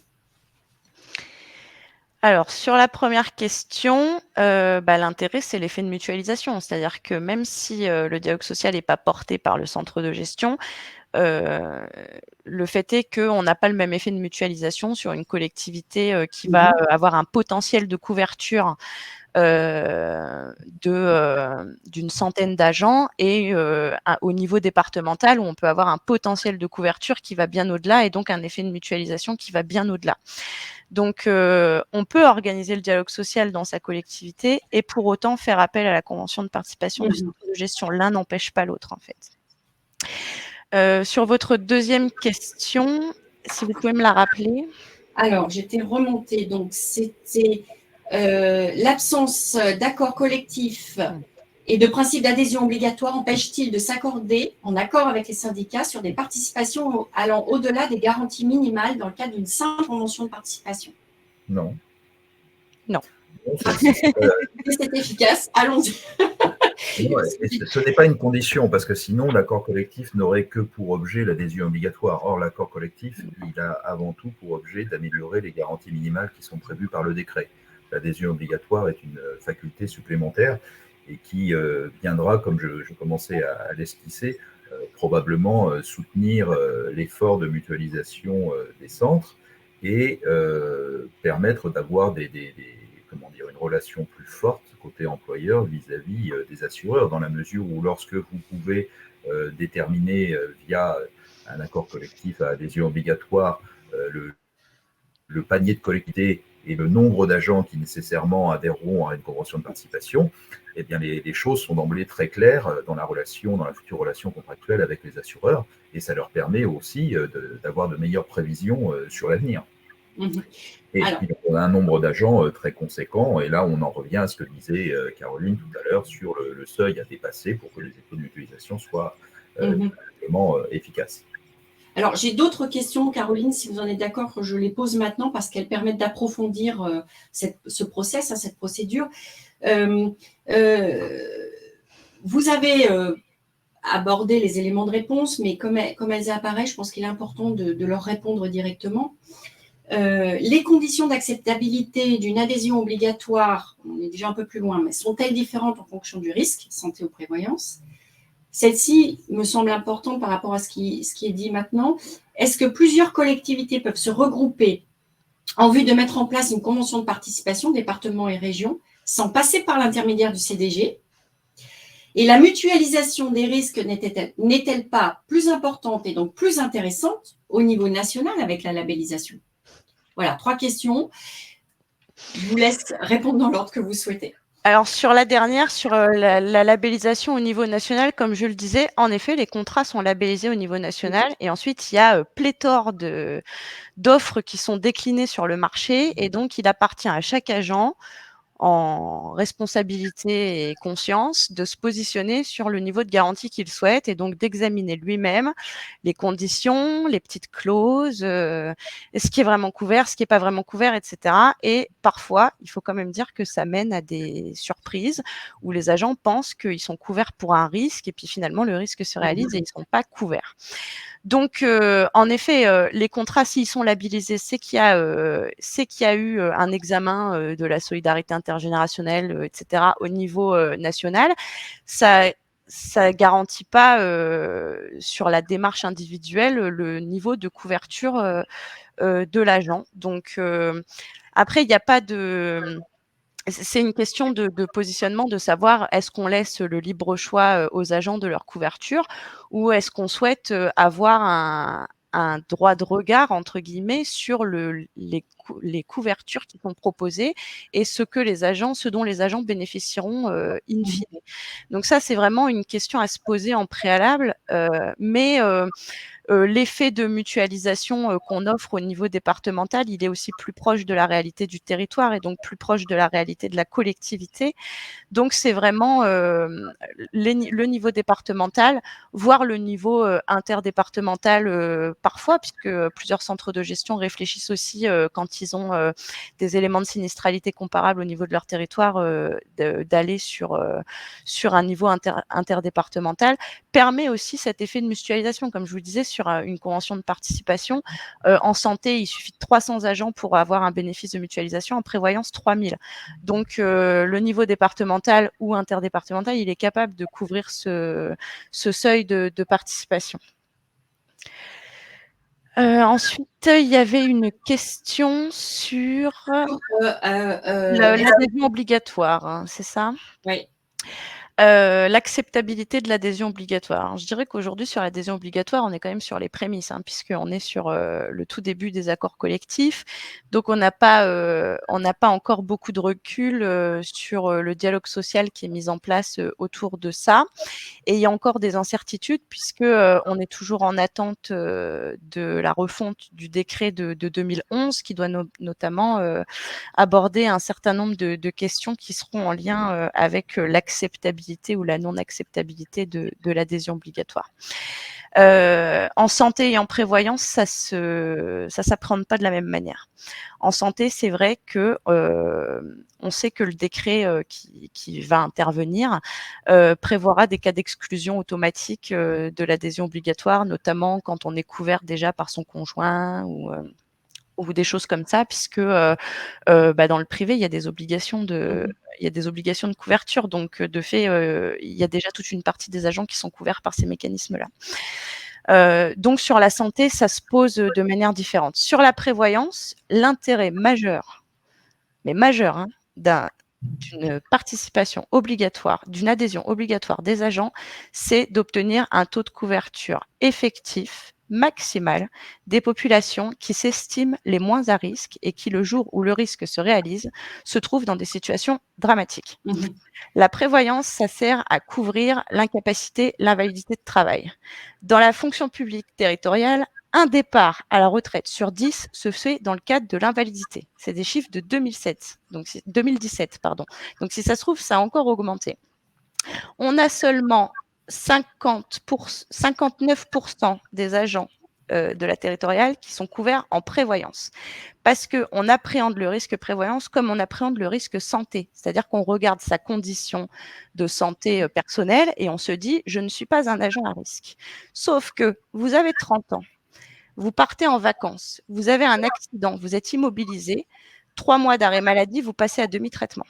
Alors, sur la première question, l'intérêt, c'est l'effet de mutualisation. C'est-à-dire que même si le dialogue social n'est pas porté par le centre de gestion, le fait est qu'on n'a pas le même effet de mutualisation sur une collectivité qui va avoir un potentiel de couverture d'une centaine d'agents et au niveau départemental où on peut avoir un potentiel de couverture qui va bien au-delà et donc un effet de mutualisation qui va bien au-delà. Donc, on peut organiser le dialogue social dans sa collectivité et pour autant faire appel à la convention de participation du centre de gestion. L'un n'empêche pas l'autre, en fait. Sur votre deuxième question, si vous pouvez me la rappeler. Alors, j'étais remontée. Donc, c'était l'absence d'accord collectif et de principe d'adhésion obligatoire empêche-t-il de s'accorder en accord avec les syndicats sur des participations allant au-delà des garanties minimales dans le cadre d'une simple convention de participation? Non. Non. C'est efficace. Allons-y. Ce n'est pas une condition, parce que sinon, l'accord collectif n'aurait que pour objet l'adhésion obligatoire. Or, l'accord collectif, il a avant tout pour objet d'améliorer les garanties minimales qui sont prévues par le décret. L'adhésion obligatoire est une faculté supplémentaire et qui viendra, comme je commençais à l'esquisser, probablement soutenir l'effort de mutualisation des centres et permettre d'avoir une relation plus forte côté employeur vis-à-vis des assureurs, dans la mesure où lorsque vous pouvez déterminer via un accord collectif à adhésion obligatoire le panier de collectivités et le nombre d'agents qui nécessairement adhéreront à une convention de participation, eh bien les choses sont d'emblée très claires dans la future relation contractuelle avec les assureurs, et ça leur permet aussi d'avoir de meilleures prévisions sur l'avenir. Et puis, on a un nombre d'agents très conséquent, et là, on en revient à ce que disait Caroline tout à l'heure sur le seuil à dépasser pour que les effets de mutualisation soient vraiment efficaces. Alors, j'ai d'autres questions, Caroline, si vous en êtes d'accord, je les pose maintenant parce qu'elles permettent d'approfondir ce process, cette procédure. Vous avez abordé les éléments de réponse, mais comme elles apparaissent, je pense qu'il est important de leur répondre directement. Les conditions d'acceptabilité d'une adhésion obligatoire, on est déjà un peu plus loin, mais sont-elles différentes en fonction du risque, santé ou prévoyance? Celle-ci me semble importante par rapport à ce qui est dit maintenant. Est-ce que plusieurs collectivités peuvent se regrouper en vue de mettre en place une convention de participation, départements et régions, sans passer par l'intermédiaire du CDG? Et la mutualisation des risques n'est-elle pas plus importante et donc plus intéressante au niveau national avec la labellisation? Voilà, 3 questions. Je vous laisse répondre dans l'ordre que vous souhaitez. Alors, sur la dernière, sur la labellisation au niveau national, comme je le disais, en effet, les contrats sont labellisés au niveau national et ensuite, il y a pléthore d'offres qui sont déclinées sur le marché et donc, il appartient à chaque agent en responsabilité et conscience de se positionner sur le niveau de garantie qu'il souhaite et donc d'examiner lui-même les conditions, les petites clauses, ce qui est vraiment couvert, ce qui n'est pas vraiment couvert, etc. Et parfois, il faut quand même dire que ça mène à des surprises où les agents pensent qu'ils sont couverts pour un risque et puis finalement, le risque se réalise et ils ne sont pas couverts. Donc, en effet, les contrats, s'ils sont labellisés, c'est qu'il y a eu un examen de la solidarité intergénérationnelle, etc., au niveau national. Ça garantit pas sur la démarche individuelle le niveau de couverture de l'agent. Donc, après, il n'y a pas de... C'est une question de positionnement, de savoir est-ce qu'on laisse le libre choix aux agents de leur couverture ou est-ce qu'on souhaite avoir un droit de regard, entre guillemets, sur les couvertures qui sont proposées et ce dont les agents bénéficieront in fine. Donc ça, c'est vraiment une question à se poser en préalable, mais l'effet de mutualisation qu'on offre au niveau départemental, il est aussi plus proche de la réalité du territoire et donc plus proche de la réalité de la collectivité. Donc, c'est vraiment le niveau départemental, voire le niveau interdépartemental parfois, puisque plusieurs centres de gestion réfléchissent aussi quand ils ont des éléments de sinistralité comparables au niveau de leur territoire, d'aller sur un niveau interdépartemental, permet aussi cet effet de mutualisation. Comme je vous le disais, sur une convention de participation, en santé, il suffit de 300 agents pour avoir un bénéfice de mutualisation, en prévoyance 3000. Donc, le niveau départemental ou interdépartemental, il est capable de couvrir ce seuil de participation. Ensuite, il y avait une question sur l'adhésion obligatoire, hein, c'est ça? Oui. L'acceptabilité de l'adhésion obligatoire. Alors, je dirais qu'aujourd'hui, sur l'adhésion obligatoire, on est quand même sur les prémices, hein, puisqu'on est sur le tout début des accords collectifs. Donc, on n'a pas encore beaucoup de recul sur le dialogue social qui est mis en place autour de ça. Et il y a encore des incertitudes puisque on est toujours en attente de la refonte du décret de 2011 qui doit notamment aborder un certain nombre de questions qui seront en lien avec l'acceptabilité ou la non-acceptabilité de l'adhésion obligatoire. En santé et en prévoyance, ça s'appréhende pas de la même manière. En santé, c'est vrai que on sait que le décret qui va intervenir prévoira des cas d'exclusion automatique de l'adhésion obligatoire, notamment quand on est couvert déjà par son conjoint ou des choses comme ça, puisque dans le privé, il y a des obligations de couverture. Donc, de fait, il y a déjà toute une partie des agents qui sont couverts par ces mécanismes-là. Donc, sur la santé, ça se pose de manière différente. Sur la prévoyance, l'intérêt majeur, mais majeur, hein, d'une participation obligatoire, d'une adhésion obligatoire des agents, c'est d'obtenir un taux de couverture effectif maximal des populations qui s'estiment les moins à risque et qui, le jour où le risque se réalise, se trouvent dans des situations dramatiques. Mmh. La prévoyance, ça sert à couvrir l'incapacité, l'invalidité de travail. Dans la fonction publique territoriale, un départ à la retraite sur 10 se fait dans le cadre de l'invalidité. C'est des chiffres de 2017. Donc, Donc, si ça se trouve, ça a encore augmenté. On a seulement 59% des agents de la territoriale qui sont couverts en prévoyance. Parce qu'on appréhende le risque prévoyance comme on appréhende le risque santé. C'est-à-dire qu'on regarde sa condition de santé personnelle et on se dit, je ne suis pas un agent à risque. Sauf que vous avez 30 ans, vous partez en vacances, vous avez un accident, vous êtes immobilisé, 3 mois d'arrêt maladie, vous passez à demi-traitement.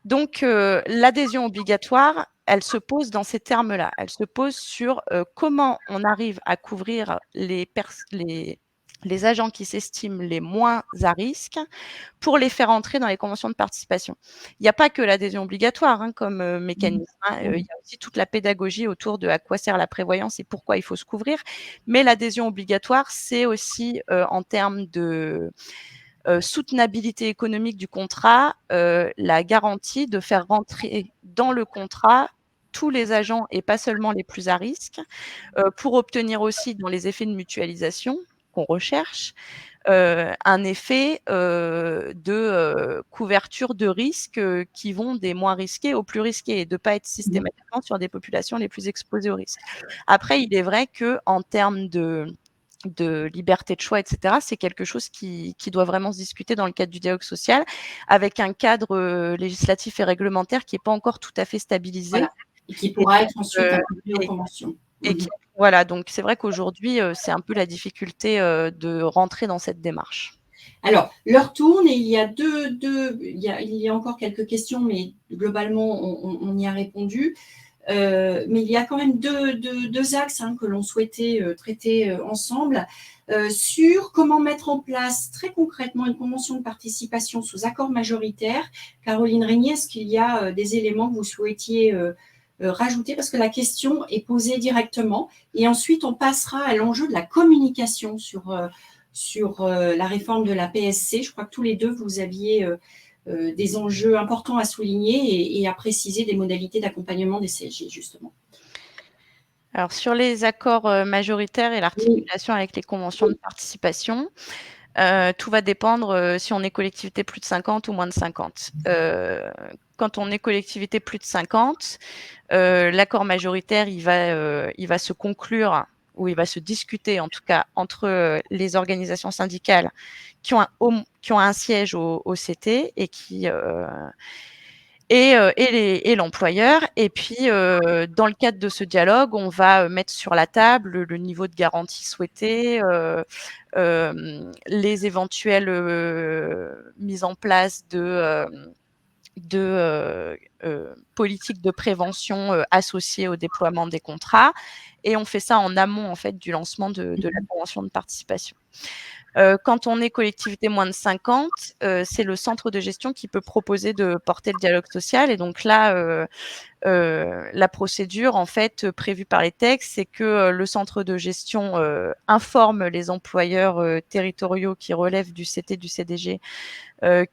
Donc, l'adhésion obligatoire, elle se pose dans ces termes-là. Elle se pose sur comment on arrive à couvrir les agents qui s'estiment les moins à risque pour les faire entrer dans les conventions de participation. Il n'y a pas que l'adhésion obligatoire comme mécanisme. Il y a aussi toute la pédagogie autour de à quoi sert la prévoyance et pourquoi il faut se couvrir. Mais l'adhésion obligatoire, c'est aussi en termes de soutenabilité économique du contrat, la garantie de faire rentrer dans le contrat tous les agents et pas seulement les plus à risque, pour obtenir aussi dans les effets de mutualisation qu'on recherche, un effet de couverture de risques qui vont des moins risqués aux plus risqués et de ne pas être systématiquement sur des populations les plus exposées au risque. Après, il est vrai qu'en termes de liberté de choix, etc., c'est quelque chose qui doit vraiment se discuter dans le cadre du dialogue social, avec un cadre législatif et réglementaire qui n'est pas encore tout à fait stabilisé. Voilà. Et qui pourra être ensuite intégré aux conventions. Voilà, donc c'est vrai qu'aujourd'hui, c'est un peu la difficulté de rentrer dans cette démarche. Alors, l'heure tourne et il y a encore quelques questions, mais globalement, on y a répondu. Mais il y a quand même deux axes que l'on souhaitait traiter ensemble sur comment mettre en place très concrètement une convention de participation sous accord majoritaire. Caroline Régnier, est-ce qu'il y a des éléments que vous souhaitiez rajouter, parce que la question est posée directement, et ensuite on passera à l'enjeu de la communication sur la réforme de la PSC. Je crois que tous les deux, vous aviez des enjeux importants à souligner et à préciser des modalités d'accompagnement des CSG, justement. Alors, sur les accords majoritaires et l'articulation avec les conventions de participation, tout va dépendre si on est collectivité plus de 50 ou moins de 50. Quand on est collectivité plus de 50, l'accord majoritaire, il va se conclure ou il va se discuter, en tout cas, entre les organisations syndicales qui ont un siège au CT et l'employeur. Et puis, dans le cadre de ce dialogue, on va mettre sur la table le niveau de garantie souhaité, les éventuelles mises en place de politique de prévention associée au déploiement des contrats, et on fait ça en amont en fait du lancement de la convention de participation. Quand on est collectivité moins de 50, c'est le centre de gestion qui peut proposer de porter le dialogue social, et donc là, la procédure en fait prévue par les textes, c'est que le centre de gestion informe les employeurs territoriaux qui relèvent du CT, du CDG,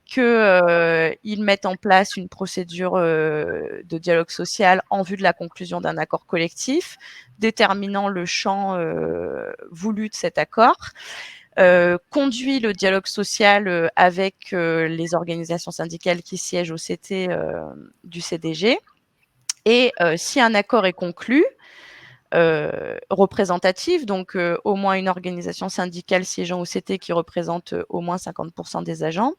qu'ils mettent en place une procédure de dialogue social en vue de la conclusion d'un accord collectif, déterminant le champ voulu de cet accord, conduit le dialogue social avec les organisations syndicales qui siègent au CT du CDG, et si un accord est conclu, représentatif, donc au moins une organisation syndicale siégeant au CT qui représente au moins 50% des agents,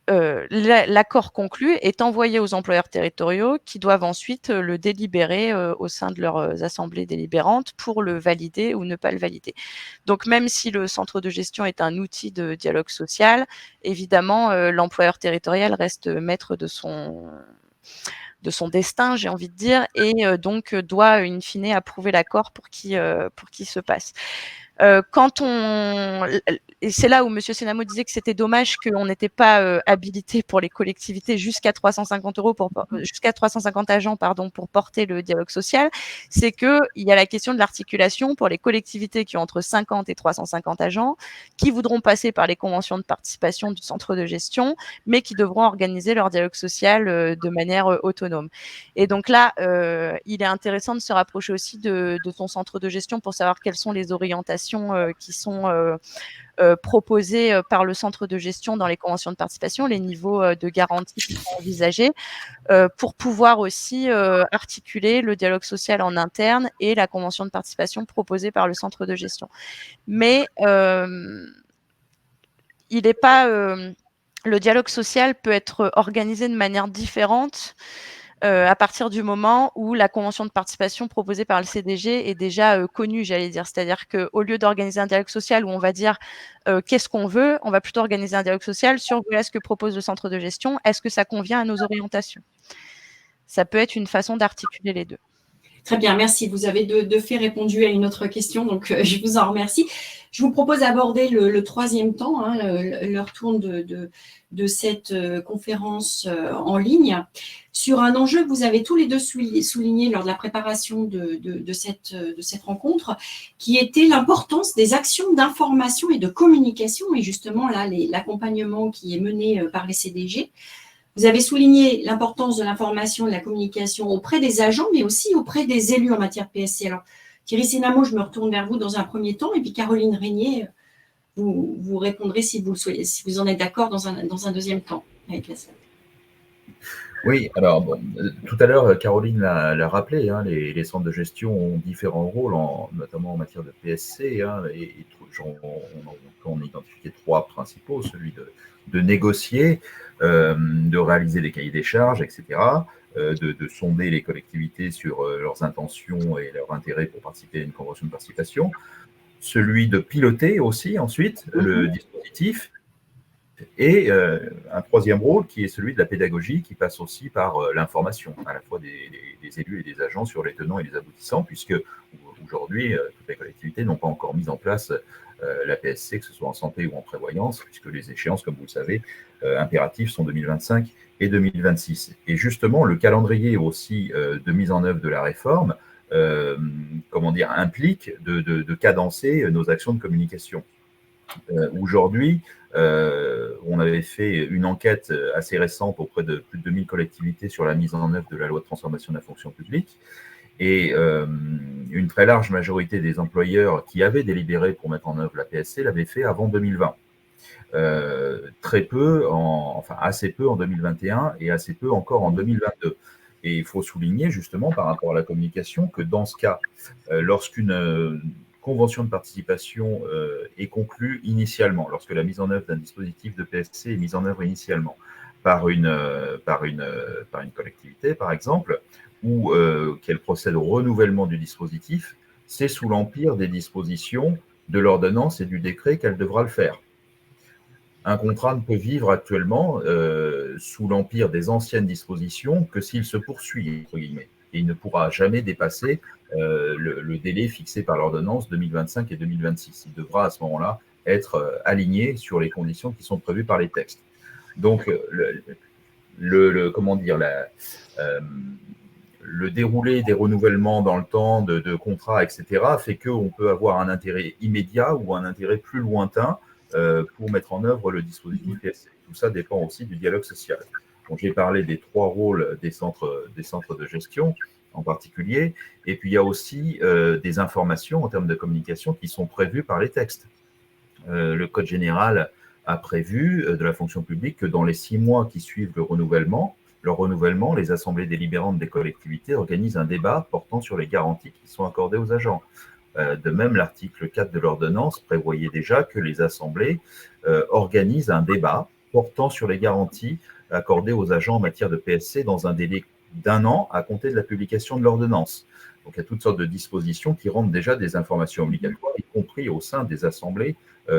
l'accord conclu est envoyé aux employeurs territoriaux qui doivent ensuite le délibérer au sein de leurs assemblées délibérantes pour le valider ou ne pas le valider. Donc même si le centre de gestion est un outil de dialogue social, évidemment l'employeur territorial reste maître de son destin, j'ai envie de dire, et donc doit in fine approuver l'accord pour qu'il se passe. Et c'est là où M. Senamo disait que c'était dommage qu'on n'était pas habilité pour les collectivités jusqu'à 350 agents pour porter le dialogue social, c'est qu'il y a la question de l'articulation pour les collectivités qui ont entre 50 et 350 agents, qui voudront passer par les conventions de participation du centre de gestion, mais qui devront organiser leur dialogue social de manière autonome. Et donc là, il est intéressant de se rapprocher aussi de son centre de gestion pour savoir quelles sont les orientations qui sont proposées par le centre de gestion dans les conventions de participation, les niveaux de garantie qui sont envisagés, pour pouvoir aussi articuler le dialogue social en interne et la convention de participation proposée par le centre de gestion. Mais il n'est pas... le dialogue social peut être organisé de manière différente à partir du moment où la convention de participation proposée par le CDG est déjà connue, j'allais dire. C'est-à-dire qu'au lieu d'organiser un dialogue social où on va dire qu'est-ce qu'on veut, on va plutôt organiser un dialogue social sur voilà ce que propose le centre de gestion, est-ce que ça convient à nos orientations? Ça peut être une façon d'articuler les deux. Très bien, merci. Vous avez de fait répondu à une autre question, donc je vous en remercie. Je vous propose d'aborder le troisième temps, l'heure tourne de cette conférence en ligne, sur un enjeu que vous avez tous les deux souligné lors de la préparation de cette rencontre, qui était l'importance des actions d'information et de communication, et justement là, l'accompagnement qui est mené par les CDG. Vous avez souligné l'importance de l'information et de la communication auprès des agents, mais aussi auprès des élus en matière PSC. Alors, Thierry Senamo, je me retourne vers vous dans un premier temps, et puis Caroline Régnier, vous répondrez si vous le souhaitez, si vous en êtes d'accord dans un deuxième temps avec la salle. Oui, alors bon, tout à l'heure, Caroline l'a rappelé, les centres de gestion ont différents rôles, notamment en matière de PSC, et on a identifié trois principaux, celui de négocier, de réaliser des cahiers des charges, etc., de sonder les collectivités sur leurs intentions et leur intérêt pour participer à une convention de participation, celui de piloter aussi ensuite le dispositif, et un troisième rôle qui est celui de la pédagogie, qui passe aussi par l'information, à la fois des élus et des agents sur les tenants et les aboutissants, puisque aujourd'hui, toutes les collectivités n'ont pas encore mis en place la PSC, que ce soit en santé ou en prévoyance, puisque les échéances, comme vous le savez, impératives sont 2025 et 2026. Et justement, le calendrier aussi de mise en œuvre de la réforme, implique de cadencer nos actions de communication. Aujourd'hui, on avait fait une enquête assez récente auprès de plus de 2000 collectivités sur la mise en œuvre de la loi de transformation de la fonction publique, et une très large majorité des employeurs qui avaient délibéré pour mettre en œuvre la PSC l'avaient fait avant 2020. Assez peu en 2021 et assez peu encore en 2022. Et il faut souligner justement par rapport à la communication que dans ce cas, lorsqu'une convention de participation est conclue initialement, lorsque la mise en œuvre d'un dispositif de PSC est mise en œuvre initialement par une collectivité, par exemple, ou qu'elle procède au renouvellement du dispositif, c'est sous l'empire des dispositions de l'ordonnance et du décret qu'elle devra le faire. Un contrat ne peut vivre actuellement sous l'empire des anciennes dispositions que s'il se poursuit, entre guillemets. Et il ne pourra jamais dépasser le délai fixé par l'ordonnance 2025 et 2026. Il devra à ce moment-là être aligné sur les conditions qui sont prévues par les textes. Donc, comment dire, le déroulé des renouvellements dans le temps de contrats, etc., fait qu'on peut avoir un intérêt immédiat ou un intérêt plus lointain pour mettre en œuvre le dispositif PSC. Tout ça dépend aussi du dialogue social. Donc, j'ai parlé des 3 rôles des centres de gestion en particulier, et puis il y a aussi des informations en termes de communication qui sont prévues par les textes. Le Code général a prévu de la fonction publique que dans les 6 mois qui suivent le renouvellement, les assemblées délibérantes des collectivités organisent un débat portant sur les garanties qui sont accordées aux agents. De même, l'article 4 de l'ordonnance prévoyait déjà que les assemblées organisent un débat portant sur les garanties accordées aux agents en matière de PSC dans un délai d'1 an à compter de la publication de l'ordonnance. Donc, il y a toutes sortes de dispositions qui rendent déjà des informations obligatoires, y compris au sein des assemblées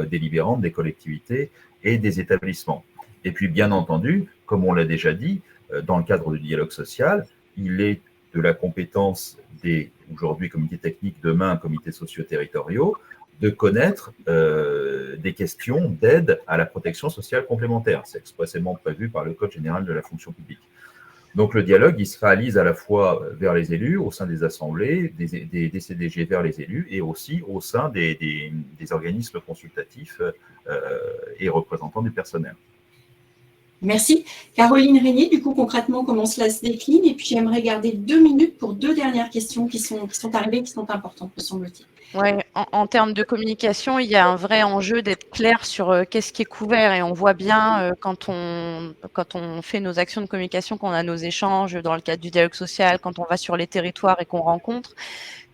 délibérantes des collectivités et des établissements. Et puis, bien entendu, comme on l'a déjà dit, dans le cadre du dialogue social, il est de la compétence des, aujourd'hui, comités techniques, demain, comités socio-territoriaux, de connaître des questions d'aide à la protection sociale complémentaire. C'est expressément prévu par le Code général de la fonction publique. Donc, le dialogue, il se réalise à la fois vers les élus, au sein des assemblées, des CDG vers les élus, et aussi au sein des organismes consultatifs et représentants du personnel. Merci. Caroline Régnier, du coup, concrètement, comment cela se décline? Et puis, j'aimerais garder 2 minutes pour 2 dernières questions qui sont arrivées, qui sont importantes, me semble-t-il. Oui, en termes de communication, il y a un vrai enjeu d'être clair sur qu'est-ce qui est couvert. Et on voit bien quand on fait nos actions de communication, qu'on a nos échanges dans le cadre du dialogue social, quand on va sur les territoires et qu'on rencontre,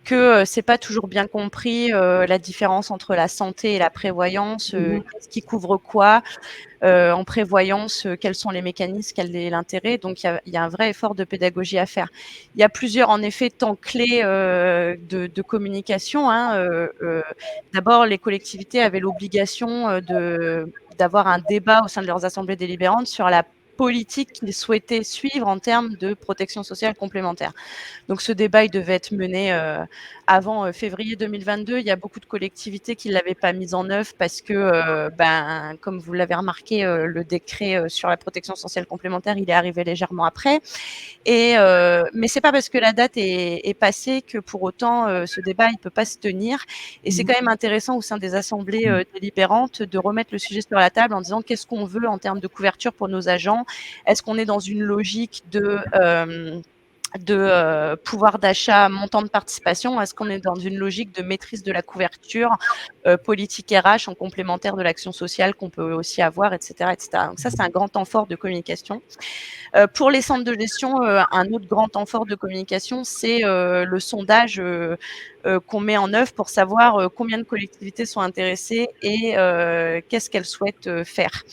que c'est pas toujours bien compris la différence entre la santé et la prévoyance, qu'est-ce qui couvre quoi, en prévoyance, quels sont les mécanismes, quel est l'intérêt. Donc, il y a un vrai effort de pédagogie à faire. Il y a plusieurs, en effet, temps clés de communication. D'abord, les collectivités avaient l'obligation d'avoir un débat au sein de leurs assemblées délibérantes sur la politique qu'ils souhaitaient suivre en termes de protection sociale complémentaire. Donc, ce débat, il devait être mené avant février 2022. Il y a beaucoup de collectivités qui ne l'avaient pas mis en œuvre parce que, comme vous l'avez remarqué, le décret sur la protection sociale complémentaire, il est arrivé légèrement après. Mais c'est pas parce que la date est passée que pour autant ce débat il peut pas se tenir. Et c'est quand même intéressant au sein des assemblées délibérantes de remettre le sujet sur la table en disant qu'est-ce qu'on veut en termes de couverture pour nos agents. Est-ce qu'on est dans une logique de pouvoir d'achat, montant de participation? Est-ce qu'on est dans une logique de maîtrise de la couverture, politique RH en complémentaire de l'action sociale qu'on peut aussi avoir, etc., etc. Donc ça, c'est un grand temps fort de communication. Pour les centres de gestion, un autre grand temps fort de communication, c'est le sondage qu'on met en œuvre pour savoir combien de collectivités sont intéressées et qu'est-ce qu'elles souhaitent faire.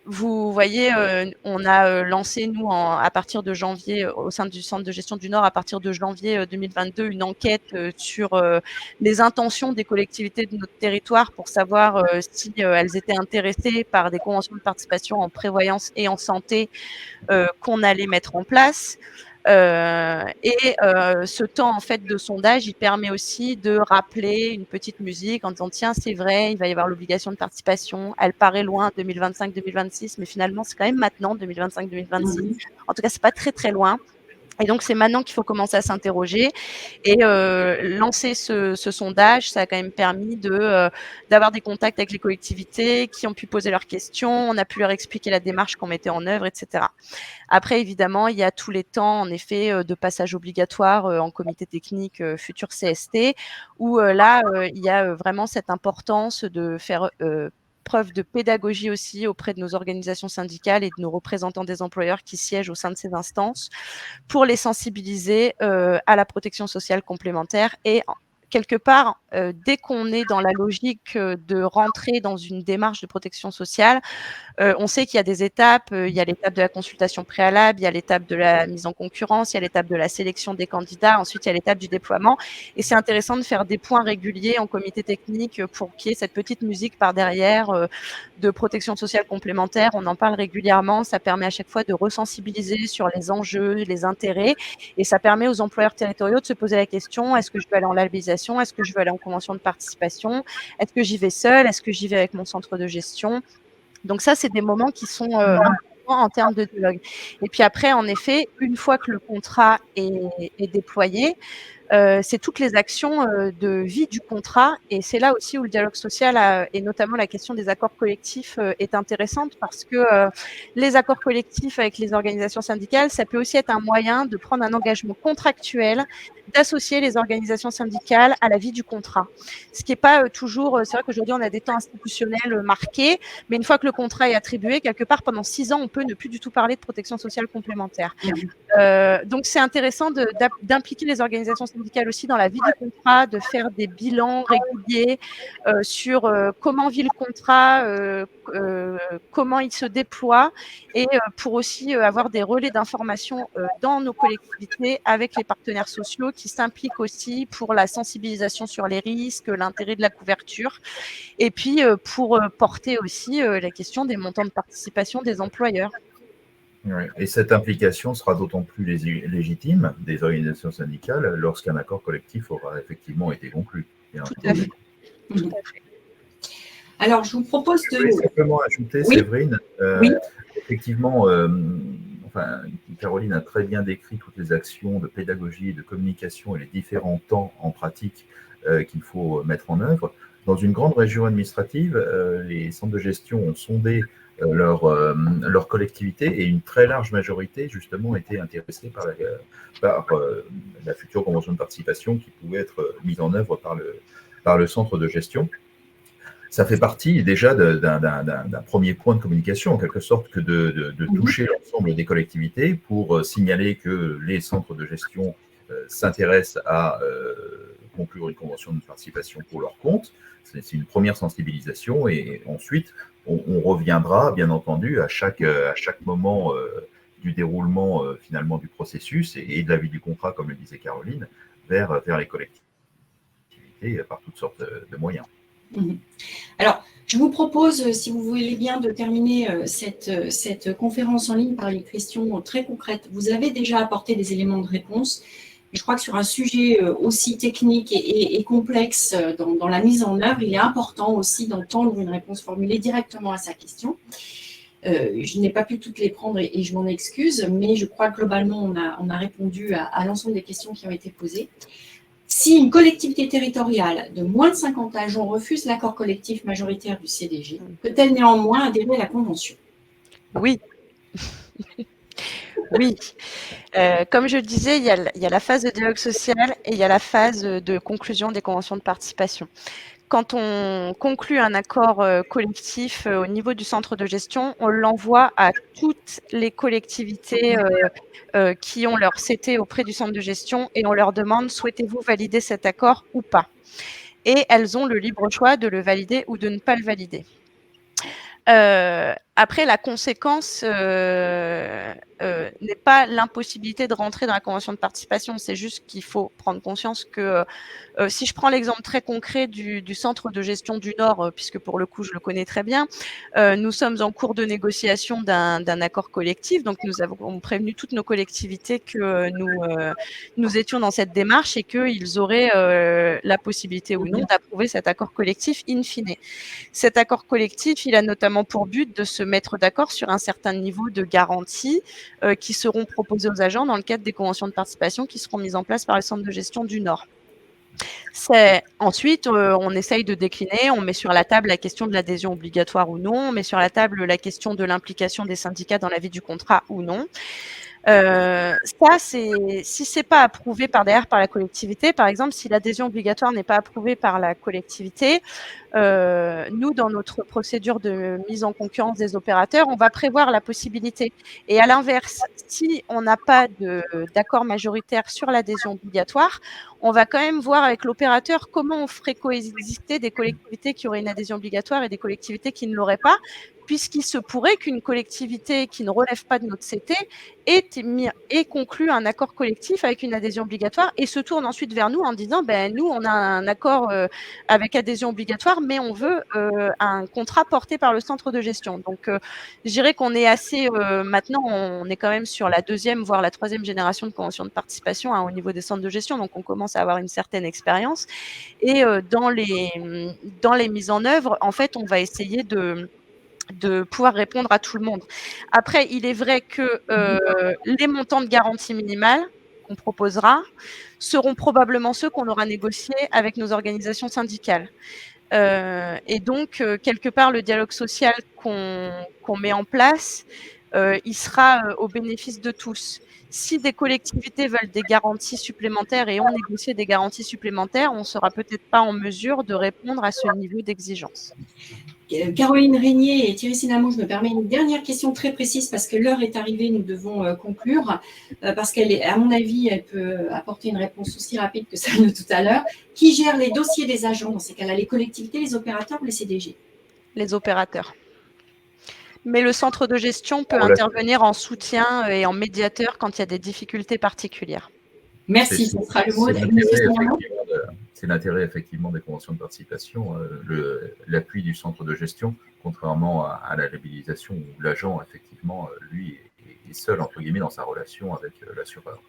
Vous voyez, on a lancé, nous, à partir de janvier, au sein du Centre de gestion du Nord, à partir de janvier 2022, une enquête sur les intentions des collectivités de notre territoire pour savoir si elles étaient intéressées par des conventions de participation en prévoyance et en santé qu'on allait mettre en place. Ce temps en fait de sondage, il permet aussi de rappeler une petite musique en disant tiens, c'est vrai, il va y avoir l'obligation de participation, elle paraît loin 2025-2026, mais finalement c'est quand même maintenant 2025-2026. En tout cas, c'est pas très très loin. Et donc, c'est maintenant qu'il faut commencer à s'interroger et lancer ce sondage. Ça a quand même permis d'avoir des contacts avec les collectivités qui ont pu poser leurs questions. On a pu leur expliquer la démarche qu'on mettait en œuvre, etc. Après, évidemment, il y a tous les temps, en effet, de passage obligatoire en comité technique futur CST, où là, il y a vraiment cette importance de faire preuve de pédagogie aussi auprès de nos organisations syndicales et de nos représentants des employeurs qui siègent au sein de ces instances pour les sensibiliser à la protection sociale complémentaire et quelque part, dès qu'on est dans la logique de rentrer dans une démarche de protection sociale, on sait qu'il y a des étapes. Il y a l'étape de la consultation préalable, il y a l'étape de la mise en concurrence, il y a l'étape de la sélection des candidats, ensuite il y a l'étape du déploiement. Et c'est intéressant de faire des points réguliers en comité technique pour qu'il y ait cette petite musique par derrière de protection sociale complémentaire. On en parle régulièrement, ça permet à chaque fois de resensibiliser sur les enjeux, les intérêts, et ça permet aux employeurs territoriaux de se poser la question, est-ce que je veux aller en labellisation, est-ce que je veux aller en convention de participation, est-ce que j'y vais seule, est-ce que j'y vais avec mon centre de gestion. Donc ça, c'est des moments qui sont importants en termes de dialogue. Et puis après, en effet, une fois que le contrat est déployé, c'est toutes les actions de vie du contrat. Et c'est là aussi où le dialogue social et notamment la question des accords collectifs est intéressante, parce que les accords collectifs avec les organisations syndicales, ça peut aussi être un moyen de prendre un engagement contractuel, d'associer les organisations syndicales à la vie du contrat. Ce qui n'est pas toujours, c'est vrai qu'aujourd'hui on a des temps institutionnels marqués, mais une fois que le contrat est attribué, quelque part pendant 6 ans, on peut ne plus du tout parler de protection sociale complémentaire. Donc c'est intéressant d'impliquer les organisations syndicales aussi dans la vie du contrat, de faire des bilans réguliers sur comment vit le contrat, comment il se déploie, et pour aussi avoir des relais d'information dans nos collectivités avec les partenaires sociaux qui s'impliquent aussi pour la sensibilisation sur les risques, l'intérêt de la couverture, et puis pour porter aussi la question des montants de participation des employeurs. Oui. Et cette implication sera d'autant plus légitime des organisations syndicales lorsqu'un accord collectif aura effectivement été conclu. Tout à fait. Tout à fait. Alors, je vous propose de… Je voulais simplement ajouter, oui. Séverine, oui. Effectivement, Caroline a très bien décrit toutes les actions de pédagogie, de communication et les différents temps en pratique qu'il faut mettre en œuvre. Dans une grande région administrative, les centres de gestion ont sondé leur collectivité, et une très large majorité justement était intéressée par la future convention de participation qui pouvait être mise en œuvre par le centre de gestion. Ça fait partie déjà d'un premier point de communication, en quelque sorte, que de toucher l'ensemble des collectivités pour signaler que les centres de gestion s'intéressent à conclure une convention de participation pour leur compte. C'est une première sensibilisation, et ensuite, on reviendra, bien entendu, à chaque moment du déroulement finalement du processus et de la vie du contrat, comme le disait Caroline, vers les collectivités par toutes sortes de moyens. Alors, je vous propose, si vous voulez bien, de terminer cette conférence en ligne par une question très concrète. Vous avez déjà apporté des éléments de réponse. Je crois que sur un sujet aussi technique et complexe dans la mise en œuvre, il est important aussi d'entendre une réponse formulée directement à sa question. Je n'ai pas pu toutes les prendre et je m'en excuse, mais je crois que globalement, on a répondu à l'ensemble des questions qui ont été posées. Si une collectivité territoriale de moins de 50 agents refuse l'accord collectif majoritaire du CDG, peut-elle néanmoins adhérer à la convention? Oui. Oui. Comme je le disais, il y a la phase de dialogue social et il y a la phase de conclusion des conventions de participation. Quand on conclut un accord collectif au niveau du centre de gestion, on l'envoie à toutes les collectivités qui ont leur CT auprès du centre de gestion, et on leur demande: souhaitez-vous valider cet accord ou pas? Et elles ont le libre choix de le valider ou de ne pas le valider. Après, la conséquence n'est pas l'impossibilité de rentrer dans la convention de participation, c'est juste qu'il faut prendre conscience que si je prends l'exemple très concret du centre de gestion du Nord, puisque pour le coup je le connais très bien, nous sommes en cours de négociation d'un accord collectif, donc nous avons prévenu toutes nos collectivités que nous étions dans cette démarche et qu'ils auraient la possibilité ou non d'approuver cet accord collectif in fine. Cet accord collectif, il a notamment pour but de se mettre d'accord sur un certain niveau de garanties qui seront proposées aux agents dans le cadre des conventions de participation qui seront mises en place par le centre de gestion du Nord. Ensuite, on essaye de décliner, on met sur la table la question de l'adhésion obligatoire ou non, on met sur la table la question de l'implication des syndicats dans la vie du contrat ou non. Ça, si c'est pas approuvé par la collectivité, par exemple, si l'adhésion obligatoire n'est pas approuvée par la collectivité, nous, dans notre procédure de mise en concurrence des opérateurs, on va prévoir la possibilité. Et à l'inverse, si on n'a pas d'accord majoritaire sur l'adhésion obligatoire, on va quand même voir avec l'opérateur comment on ferait coexister des collectivités qui auraient une adhésion obligatoire et des collectivités qui ne l'auraient pas, puisqu'il se pourrait qu'une collectivité qui ne relève pas de notre CT ait conclu un accord collectif avec une adhésion obligatoire et se tourne ensuite vers nous en disant nous, on a un accord avec adhésion obligatoire, mais on veut un contrat porté par le centre de gestion. Donc, je dirais qu'on est assez, maintenant, on est quand même sur la 2e, voire la 3e génération de conventions de participation au niveau des centres de gestion. Donc, on commence à avoir une certaine expérience. Et dans les mises en œuvre, en fait, on va essayer de pouvoir répondre à tout le monde. Après, il est vrai que les montants de garantie minimale qu'on proposera seront probablement ceux qu'on aura négociés avec nos organisations syndicales. Et donc, quelque part, le dialogue social qu'on met en place, il sera au bénéfice de tous. Si des collectivités veulent des garanties supplémentaires et ont négocié des garanties supplémentaires, on ne sera peut-être pas en mesure de répondre à ce niveau d'exigence. Caroline Régnier et Thierry Sénamou, je me permets une dernière question très précise parce que l'heure est arrivée, nous devons conclure, parce qu'elle est, à mon avis, elle peut apporter une réponse aussi rapide que celle de tout à l'heure. Qui gère les dossiers des agents dans ces cas-là, les collectivités, les opérateurs ou les CDG? Les opérateurs. Mais le centre de gestion peut intervenir en soutien et en médiateur quand il y a des difficultés particulières. Merci, ce sera le mot. C'est l'intérêt effectivement des conventions de participation, l'appui du centre de gestion, contrairement à la labellisation où l'agent, effectivement, lui, est seul, entre guillemets, dans sa relation avec l'assureur.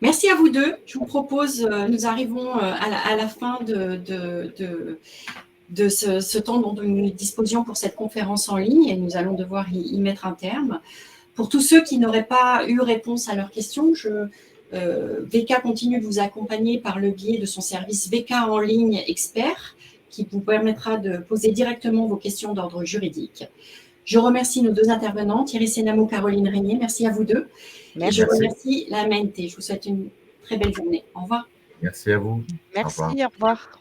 Merci à vous deux. Je vous propose, nous arrivons à la fin de ce temps dont nous disposions pour cette conférence en ligne et nous allons devoir y mettre un terme. Pour tous ceux qui n'auraient pas eu réponse à leurs questions, VK continue de vous accompagner par le biais de son service VK en ligne expert qui vous permettra de poser directement vos questions d'ordre juridique. Je remercie nos 2 intervenants, Thierry Sénamou, Caroline Régnier. Merci à vous deux. Merci. Et je remercie la MNT. Je vous souhaite une très belle journée. Au revoir. Merci à vous. Merci, au revoir.